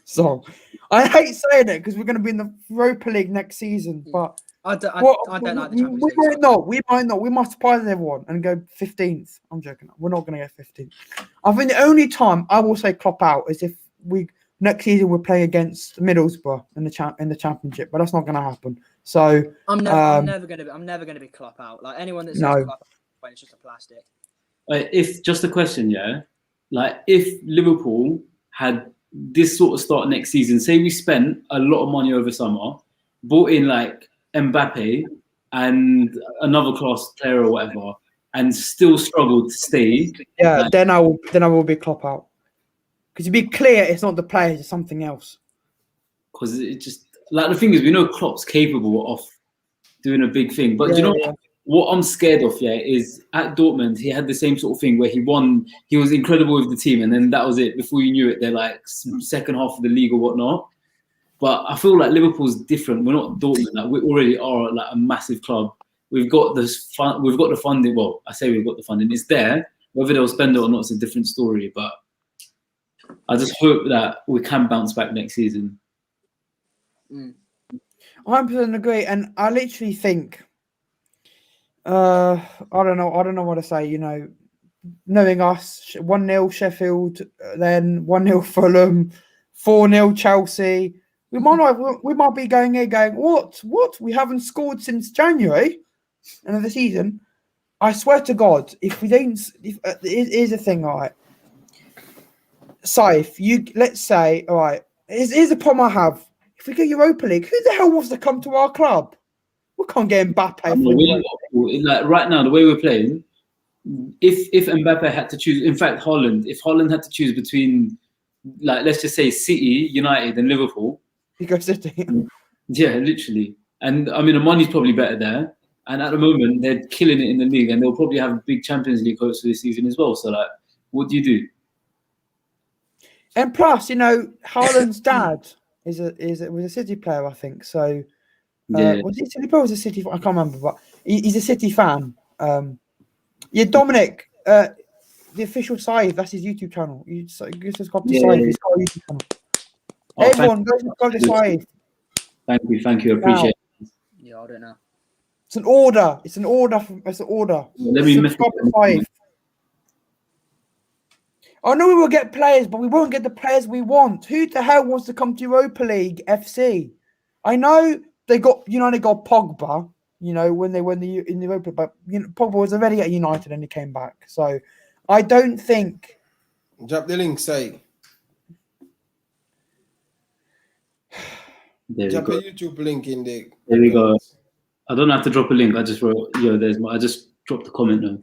song. I hate saying it because we're going to be in the Europa League next season, but I don't like the Champions League. We might not. We might surprise everyone and go 15th. I'm joking. We're not going to get 15th. I think the only time I will say Klopp out is if we next season we're playing against Middlesbrough in the championship, but that's not going to happen. So I'm never going to be Klopp out. Like anyone that says Klopp out, it's just a plastic. If just a question, yeah, like if Liverpool had this sort of start next season, say we spent a lot of money over summer, bought in like Mbappe and another class player or whatever, and still struggled to stay. Yeah, then I will be Klopp out. Because to be clear, it's not the players, it's something else. Because it just like the thing is, we know Klopp's capable of doing a big thing, but you know what I'm scared of, is at Dortmund he had the same sort of thing where he won, he was incredible with the team, and then that was it. Before you knew it, they're like second half of the league or whatnot. But I feel like Liverpool's different. We're not Dortmund. Like we already are like a massive club. We've got this fun. We've got the funding. Well, I say we've got the funding. It's there. Whether they'll spend it or not is a different story. But I just hope that we can bounce back next season. I 100% agree, and I literally think, I don't know what to say. You know, knowing us, 1-0 Sheffield, then 1-0 Fulham, 4-0 Chelsea. We might be going here going, what? We haven't scored since January, end of the season. I swear to God, if we don't, here's the thing, all right. Saif, let's say, all right, here's the problem I have. If we get Europa League, who the hell wants to come to our club? We can't get Mbappe. Like right now, the way we're playing, if Mbappe had to choose, in fact, if Haaland had to choose between, like, let's just say City, United, and Liverpool, You go City. Yeah, literally. And I mean, the money's probably better there. And at the moment, they're killing it in the league, and they'll probably have a big Champions League hopes for this season as well. So, like, what do you do? And plus, you know, Haaland's dad was a City player, I think. So, Yeah. was he City player or was a City? I can't remember, but he's a City fan. Yeah, Dominic, the official Scythe, that's his YouTube channel. You subscribe to Scythe. He's got a YouTube channel. Oh, Everyone, go subscribe to Scythe. Thank you. Appreciate it. Yeah, I don't know. It's an order. It's an order. Let me subscribe to Scythe. I know we will get players, but we won't get the players we want. Who the hell wants to come to Europa League FC? I know they got Pogba, you know, when they won in the Europa, but you know, Pogba was already at United and he came back. So I don't think. Drop the link, say. Drop a YouTube link in there. There we go. I don't have to drop a link. I just wrote, I just dropped the comment now.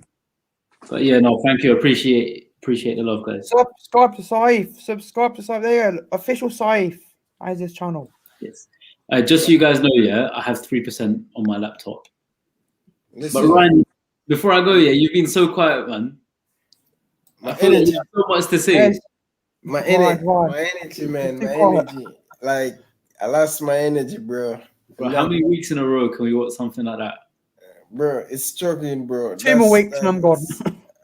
But yeah, no, thank you. Appreciate the love, guys. Subscribe to Scythe. Subscribe to Scythe. There, official Scythe. As this channel. Yes. Just so you guys know, yeah, I have 3% on my laptop. Listen, But Ryan, before I go, yeah, you've been so quiet, man. I feel like you have so much to say. Yes. my Right. energy, man. My Quiet. energy. Like, I lost my energy, bro. Bro, how many weeks in a row can we watch something like that? Bro, it's struggling, bro. 2 more weeks and I'm gone.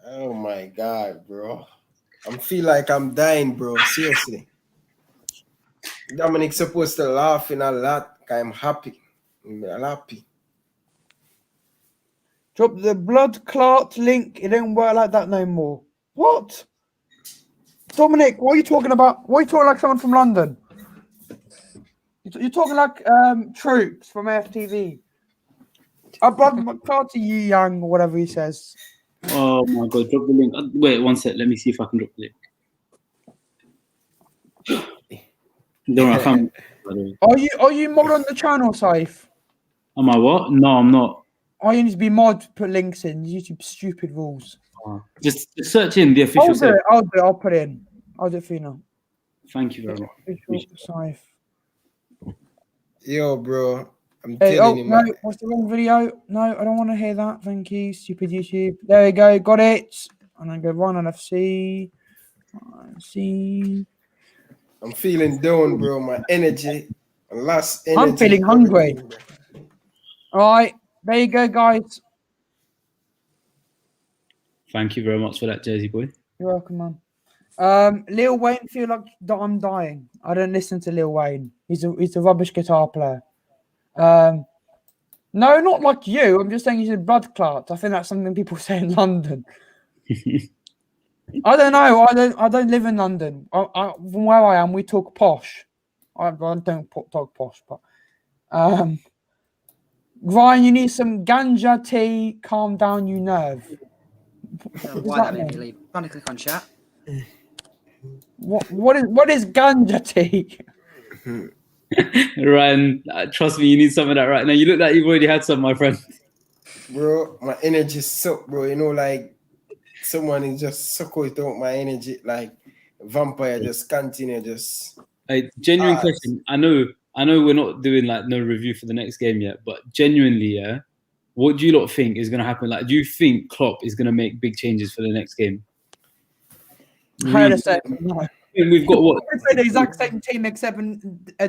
Oh my God, bro. I feel like I'm dying, bro. Seriously. Dominic's supposed to laughing a lot. I'm happy. I'm happy. Drop the blood clot link. It don't work like that no more. What? Dominic, what are you talking about? Why are you talking like someone from London? You're talking like Troops from AFTV. Blood clot to you, Young, or whatever he says. Oh my God, drop the link. Wait, one sec. Let me see if I can drop the link. Don't worry, I can't. Are you mod on the channel, Saif? Am I what? No, I'm not. Oh, you need to be mod, put links in. YouTube stupid rules. Just search in the official site. I'll put it in. I'll do it for you now. Thank you very much. Official Saif. Yo, bro. I'm Hey, telling you, no, man. what's the wrong video? No, I don't want to hear that. Thank you, stupid YouTube. There we go, got it. And then go Ryan on FC. See. I'm feeling down, bro. My energy. I lost energy. I'm feeling hungry. All right, there you go, guys. Thank you very much for that, Jersey boy. You're welcome, man. Lil Wayne feel like that I'm dying. I don't listen to Lil Wayne. He's a rubbish guitar player. No, not like you. I'm just saying he's a blood clot. I think that's something people say in London. I don't know. I don't live in London. From where I am, we talk posh. I don't talk posh, but Ryan, you need some ganja tea. Calm down, you nerve. Why that made me leave? Trying to click on chat. What is ganja tea? Ryan, trust me, you need some of that right now. You look like you've already had some, my friend. Bro, my energy suck, bro. You know, like someone is just suck it out my energy, like vampire just continue just. A genuine question. I know we're not doing like no review for the next game yet, but genuinely, yeah, what do you lot think is gonna happen? Like, do you think Klopp is gonna make big changes for the next game? I understand. No. We've got what? The exact same team except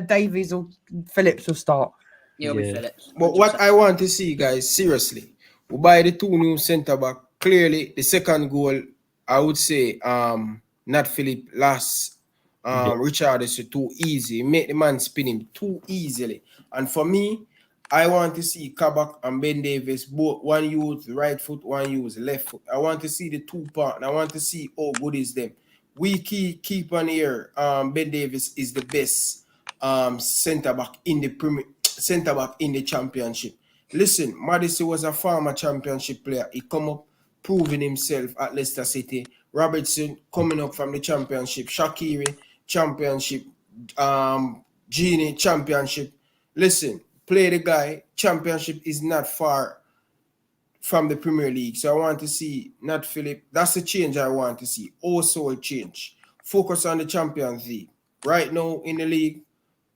Davies or Phillips will start. Yeah, with Phillips. But what I want to see, guys, seriously, we buy the 2 new centre back. Clearly, the second goal, I would say, not Philip last. Richarlison too easy. Make the man spin him too easily. And for me, I want to see Kabak and Ben Davies both one use right foot, one use left foot. I want to see the 2 part. I want to see how good is them. We keep on here. Ben Davies is the best centre back in the championship. Listen, Madison was a former championship player. He come up proving himself at Leicester City. Robertson coming up from the championship. Shaqiri championship. Genie championship. Listen, play the guy. Championship is not far from the Premier League. So I want to see, not Philip. That's the change I want to see. Also a change. Focus on the Champions League. Right now in the league,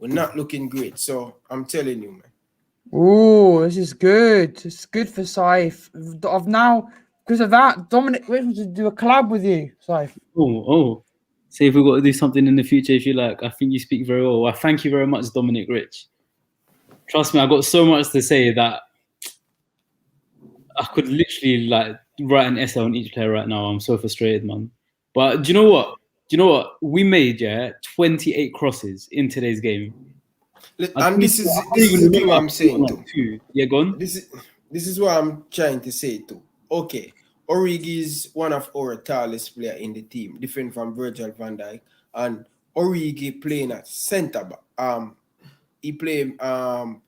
We're not looking great. So I'm telling you, man. Oh, this is good. It's good for Saif. I've now, because of that, Dominic wants to do a collab with you, Saif. Oh. Say if we've got to do something in the future, if you like. I think you speak very well. I thank you very much, Dominic Rich. Trust me, I got so much to say that I could literally like write an essay on each player right now. I'm so frustrated, man. But do you know what? We made 28 crosses in today's game. And this is the thing I'm saying too. Yeah, go on. This is what I'm trying to say too. Okay, Origi is one of our tallest player in the team, different from Virgil van Dijk, and Origi playing at centre back. He played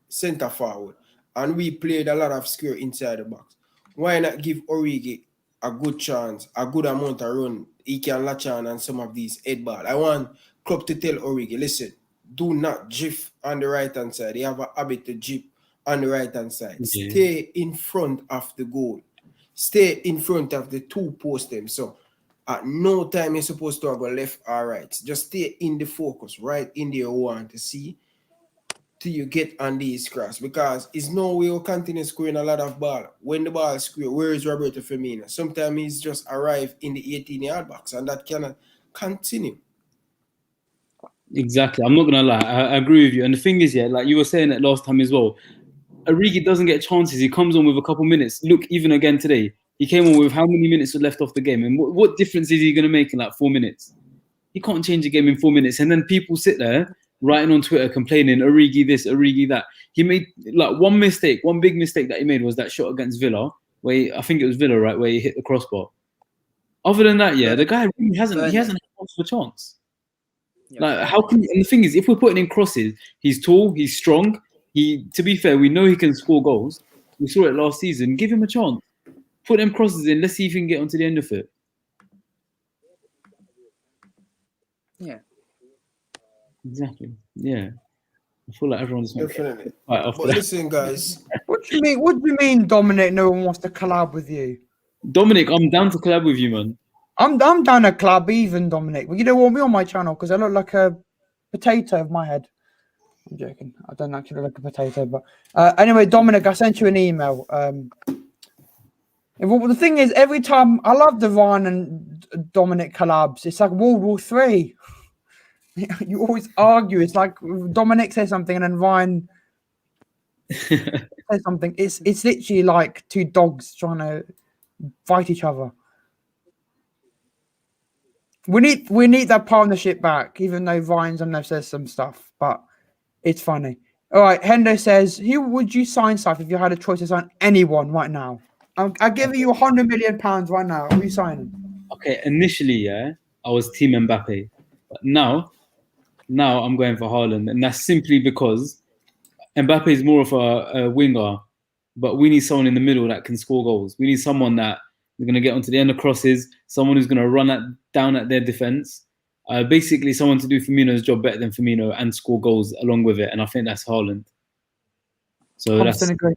centre forward, and we played a lot of square inside the box. Why not give Origi a good chance, a good amount of run? He can latch on some of these head ball. I want club to tell Origi, listen, do not jiff on the right hand side. They have a habit to jip on the right hand side. Yeah. Stay in front of the goal. Stay in front of the two post them. So at no time you're supposed to go left or right. Just stay in the focus, right in there you want to see till you get on these cross. Because it's no way we'll continue scoring a lot of ball. When the ball is square, where is Roberto Firmino? Sometimes he's just arrived in the 18-yard box, and that cannot continue. Exactly. I'm not gonna lie. I agree with you. And the thing is, like you were saying it last time as well, Origi doesn't get chances. He comes on with a couple minutes. Look, even again today, he came on with how many minutes were left off the game, and what difference is he gonna make in like 4 minutes? He can't change the game in 4 minutes. And then people sit there writing on Twitter complaining, Origi this, Origi that. He made like one big mistake that he made was that shot against Villa, where I think it was Villa, right, where he hit the crossbar. Other than that, the guy really hasn't had much of a chance. Like, how can? And the thing is, if we're putting in crosses, he's tall, he's strong. To be fair, we know he can score goals. We saw it last season. Give him a chance. Put them crosses in. Let's see if he can get onto the end of it. Yeah. Exactly. Yeah. I feel like everyone's definitely. Right off but listen, guys. What do you mean? What do you mean, Dominic? No one wants to collab with you. Dominic, I'm down to collab with you, man. I'm down a club, even Dominic. Well, you don't want me on my channel because I look like a potato of my head. I'm joking. I don't actually look like a potato, but anyway, Dominic, I sent you an email. Well, the thing is, every time I love the Ryan and Dominic collabs, it's like World War III. You always argue. It's like Dominic says something and then Ryan says something. It's literally like two dogs trying to fight each other. We need that partnership back, even though Ryan sometimes says some stuff, but it's funny. All right, Hendo says, who would you sign, Saf, if you had a choice to sign anyone right now? I'll give you £100 million right now. Who are you signing? Okay, initially, I was Team Mbappe, but now I'm going for Haaland, and that's simply because Mbappe is more of a winger, but we need someone in the middle that can score goals. We need someone that is going to get onto the end of crosses, someone who's going to run down at their defense. Basically, someone to do Firmino's job better than Firmino and score goals along with it, and I think that's Haaland. So that's agree.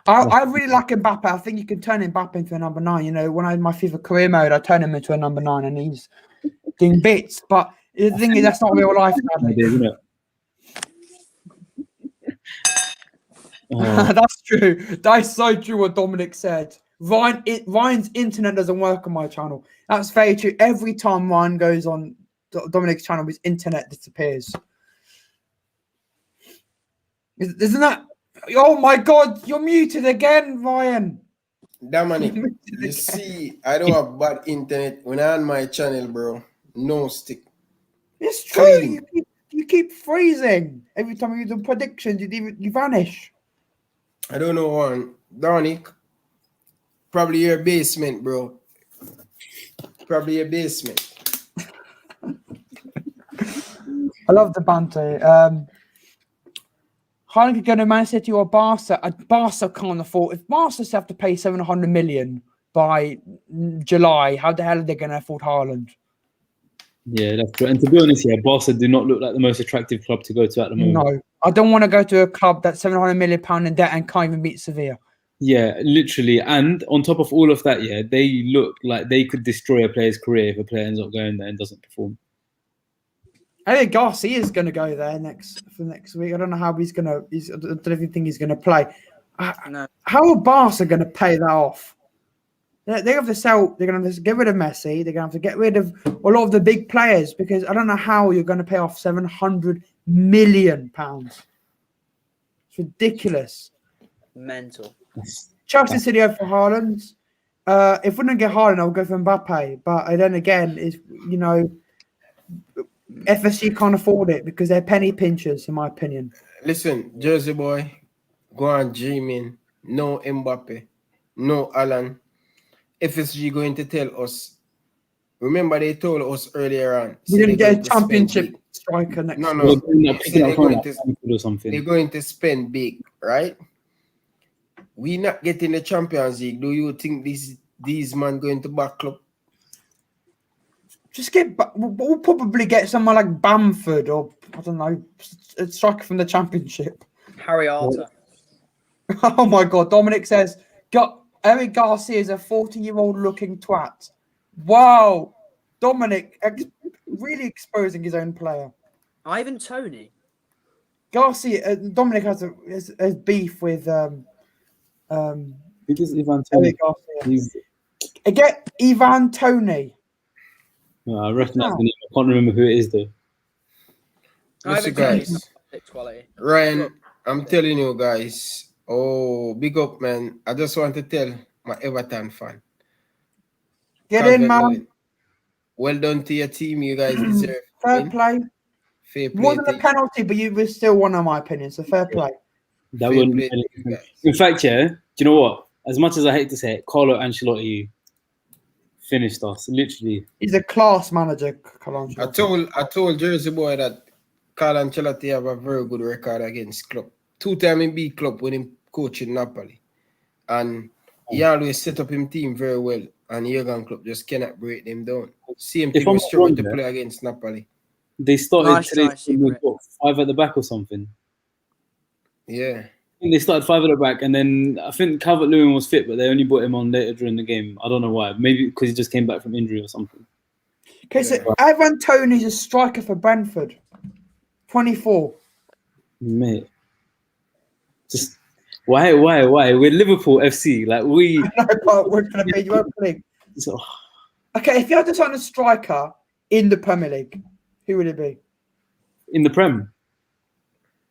I really like Mbappe. I think you can turn Mbappe into a number 9. You know, when I had my FIFA career mode, I turned him into a number 9, and he's doing bits. But the thing is, that's not real life, sadly. Isn't it? That's true. That's so true what Dominic said. Ryan's internet doesn't work on my channel. That's very true. Every time Ryan goes on Dominic's channel, his internet disappears. Isn't that? Oh my God! You're muted again, Ryan. Dominic, you see, I don't have bad internet when I'm on my channel, bro. No stick. It's true. You keep freezing every time you do predictions. You vanish. I don't know one. Dominic, probably your basement, bro. Probably your basement. I love the banter. Haaland could go to Man City or Barca. Barca can't afford. If Barca have to pay 700 million by July, how the hell are they going to afford Haaland? Yeah, that's true. And to be honest, Barca do not look like the most attractive club to go to at the moment. No, I don't want to go to a club that's 700 million pound in debt and can't even beat Sevilla. Yeah, literally. And on top of all of that, they look like they could destroy a player's career if a player ends up going there and doesn't perform. I think Garcia's going to go there next week. I don't know how I don't even think he's going to play. No. How are Barca going to pay that off? They have to sell. They're going to have to get rid of Messi. They're going to have to get rid of a lot of the big players because I don't know how you're going to pay off £700 million. It's ridiculous. Mental. Chelsea City for Haaland. If we don't get Haaland, I'll go for Mbappe. But then again, FSG can't afford it because they're penny pinchers, in my opinion. Listen, Jersey boy, go on dreaming. No Mbappe, no Alan. FSG going to tell us. Remember, they told us earlier on. We're going to get a championship striker next year. No. They're going to spend big, right? We're not getting the Champions League. Do you think these men going to back club? We'll probably get someone like Bamford or, I don't know, a striker from the Championship. Harry Arter. Oh my God. Dominic says, Eric Garcia is a 40-year-old looking twat. Wow. Dominic, really exposing his own player. Ivan Toney. Garcia, Dominic has beef with Because Ivan Eric Toney. Garcia. Get Ivan Toney. No, I recognise the name. I can't remember who it is though. Listen, guys. Quality. Ryan, I'm telling you guys. Oh, big up, man. I just want to tell my Everton fan. Get in, man. Well done to your team. You guys deserve Fair play. Fair play. Wasn't a penalty, but you were still one, in my opinion. So fair play. That wouldn't be anything. In fact, yeah, do you know what? As much as I hate to say it, Carlo Ancelotti finished us, literally. He's a class manager, Carlo Ancelotti. I told Jersey boy that Carlo Ancelotti have a very good record against club. 2-time in B club when he coaching Napoli. And he always set up his team very well. And Jurgen Klopp just cannot break them down. Same thing was struggling to play against Napoli. They started today with 5 at the back or something. Yeah. I think they started 5 at the back, and then I think Calvert-Lewin was fit, but they only brought him on later during the game. I don't know why. Maybe because he just came back from injury or something. Okay, so Ivan Toney's a striker for Brentford. 24. Mate. Just why? We're Liverpool FC. Like we. I know, but we're going to be Europa League. So, okay, if you had to sign a striker in the Premier League, who would it be? in the Prem.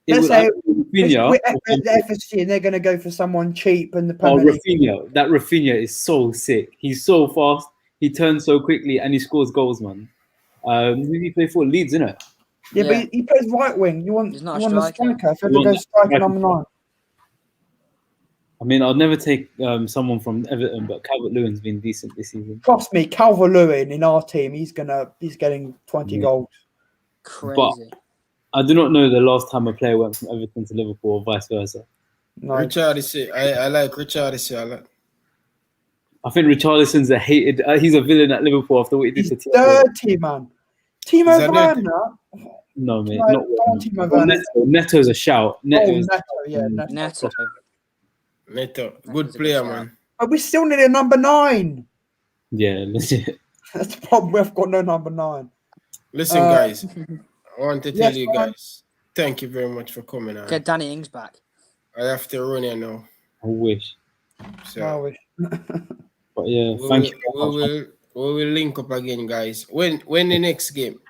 Let's say Rafinha. we're the FSG and they're going to go for someone cheap in the Oh, Premier League. Rafinha. That Rafinha is so sick. He's so fast. He turns so quickly and he scores goals, man. Who did he play for? Leeds, innit? Yeah, but he plays right wing. You want a striker. If you have to go striker number 9. I mean, I'd never take someone from Everton, but Calvert-Lewin's been decent this season. Trust me, Calvert-Lewin in our team, he's getting 20 goals. Crazy. But I do not know the last time a player went from Everton to Liverpool or vice versa. No. Richarlison, I like Richarlison a lot. I think Richarlison's a hated. He's a villain at Liverpool after what he did He's to Thiago. dirty, man. Timo Werner. No, mate, No, not Timo Werner. Werner. Neto's a shout. Neto, Neto, good player, man. But we still need a number 9. Yeah, legit. That's the problem. We've got no number 9. Listen, guys, I want to tell you man. guys, thank you very much for coming on. Get Danny Ings back. I have to run here now. I wish. So I wish. But yeah, thank you. We will link up again, guys. When the next game?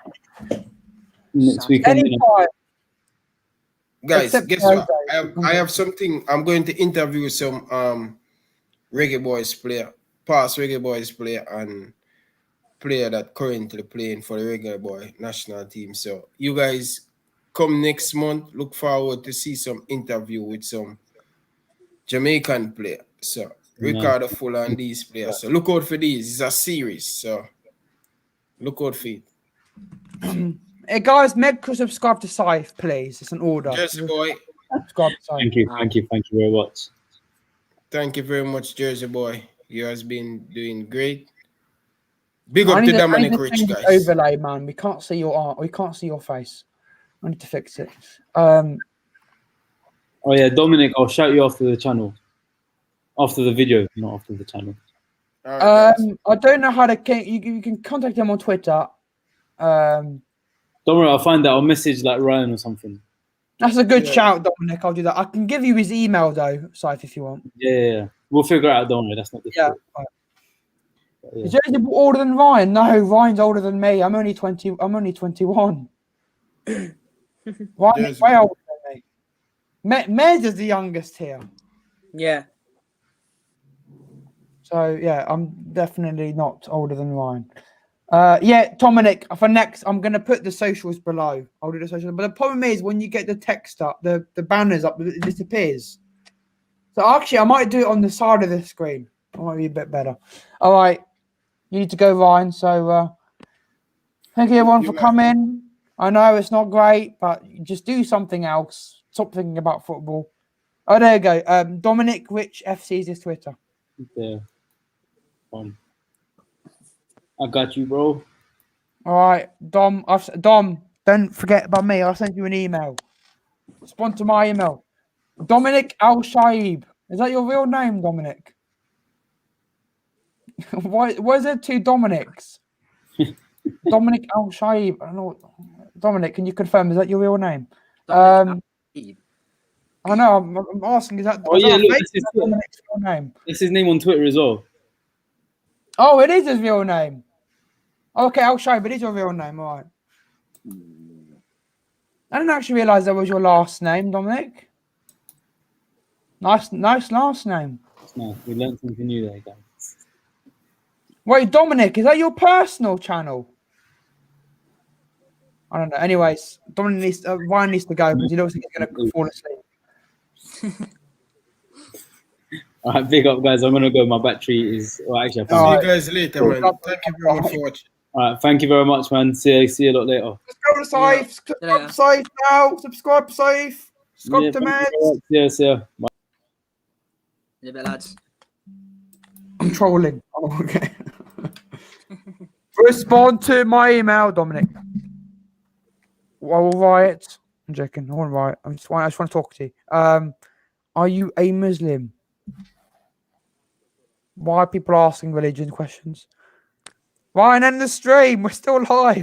Next weekend. Anytime. Guys, Except guess what? I have something. I'm going to interview some Reggae Boys player, past Reggae Boys player, and player that currently playing for the Reggae Boy national team. So you guys come next month. Look forward to see some interview with some Jamaican player. So Ricardo Fuller and these players. So look out for these. It's a series. So look out for it. Hey guys, make sure to subscribe to Scythe, please. It's an order. Jersey boy. Subscribe to Scythe. Thank you very much. Thank you very much, Jersey boy. You has been doing great. Big up to Dominic Rich, guys. Overlay, man. We can't see your art. We can't see your face. I need to fix it. Oh yeah, Dominic, I'll shout you after the channel. After the video, not after the channel. Right, I don't know how to. You can contact him on Twitter. Don't worry, I'll find that. I'll message like Ryan or something. That's a good Yeah. shout, Dominic. I'll do that. I can give you his email though, Saif, if you want. Yeah. We'll figure it out. Don't worry, that's not Yeah. difficult. Right. Yeah. Is Joseph older than Ryan? No, Ryan's older than me. I'm only 20. I'm only 21. Ryan's There's- way older than me. Mez is the youngest here. Yeah. So yeah, I'm definitely not older than Ryan. Yeah, Dominic, for next, I'm gonna put the socials below. I'll do the socials. But the problem is when you get the text up, the banners up, it disappears. So actually I might do it on the side of the screen. It might be a bit better. All right. You need to go, Ryan. So thank you everyone for coming. I know it's not great, but just do something else. Stop thinking about football. Oh, there you go. Dominic Rich FC is his Twitter. Yeah. I got you, bro. All right, Dom. Dom, don't forget about me. I'll send you an email. Respond to my email. Dominic Al Shaib. Is that your real name, Dominic? Why is there two Dominics? Dominic Al Shaib. I don't know. Dominic, can you confirm? Is that your real name? Dominic I know. I'm asking. Is that? Oh is yeah, that look, fake? that's Is that Dominic's real name? his name on Twitter as well. Oh, it is his real name. Okay, Al Shaib. It is your real name. All right. I didn't actually realise that was your last name, Dominic. Nice last name. It's nice. We learned something new there, guys. Wait, Dominic, is that your personal channel? I don't know. Anyways, Dominic needs Ryan needs to go because he looks like he's gonna fall asleep. All right, big up, guys. I'm gonna go. My battery is. Well, actually, I See found you guys later, man. Thank you very much for watching. All right, thank you very much, man. See you a lot later. Subscribe to Safe. Subscribe to Safe now. Subscribe to Safe. Subscribe to thank you Mads. very much. Yeah, see ya. Bye. In a bit, lads. I'm trolling. Oh, okay. Respond to my email, Dominic. I will write. I'm joking. I won't write. I just want to talk to you. Are you a Muslim? Why are people asking religion questions? Ryan, end the stream. We're still live.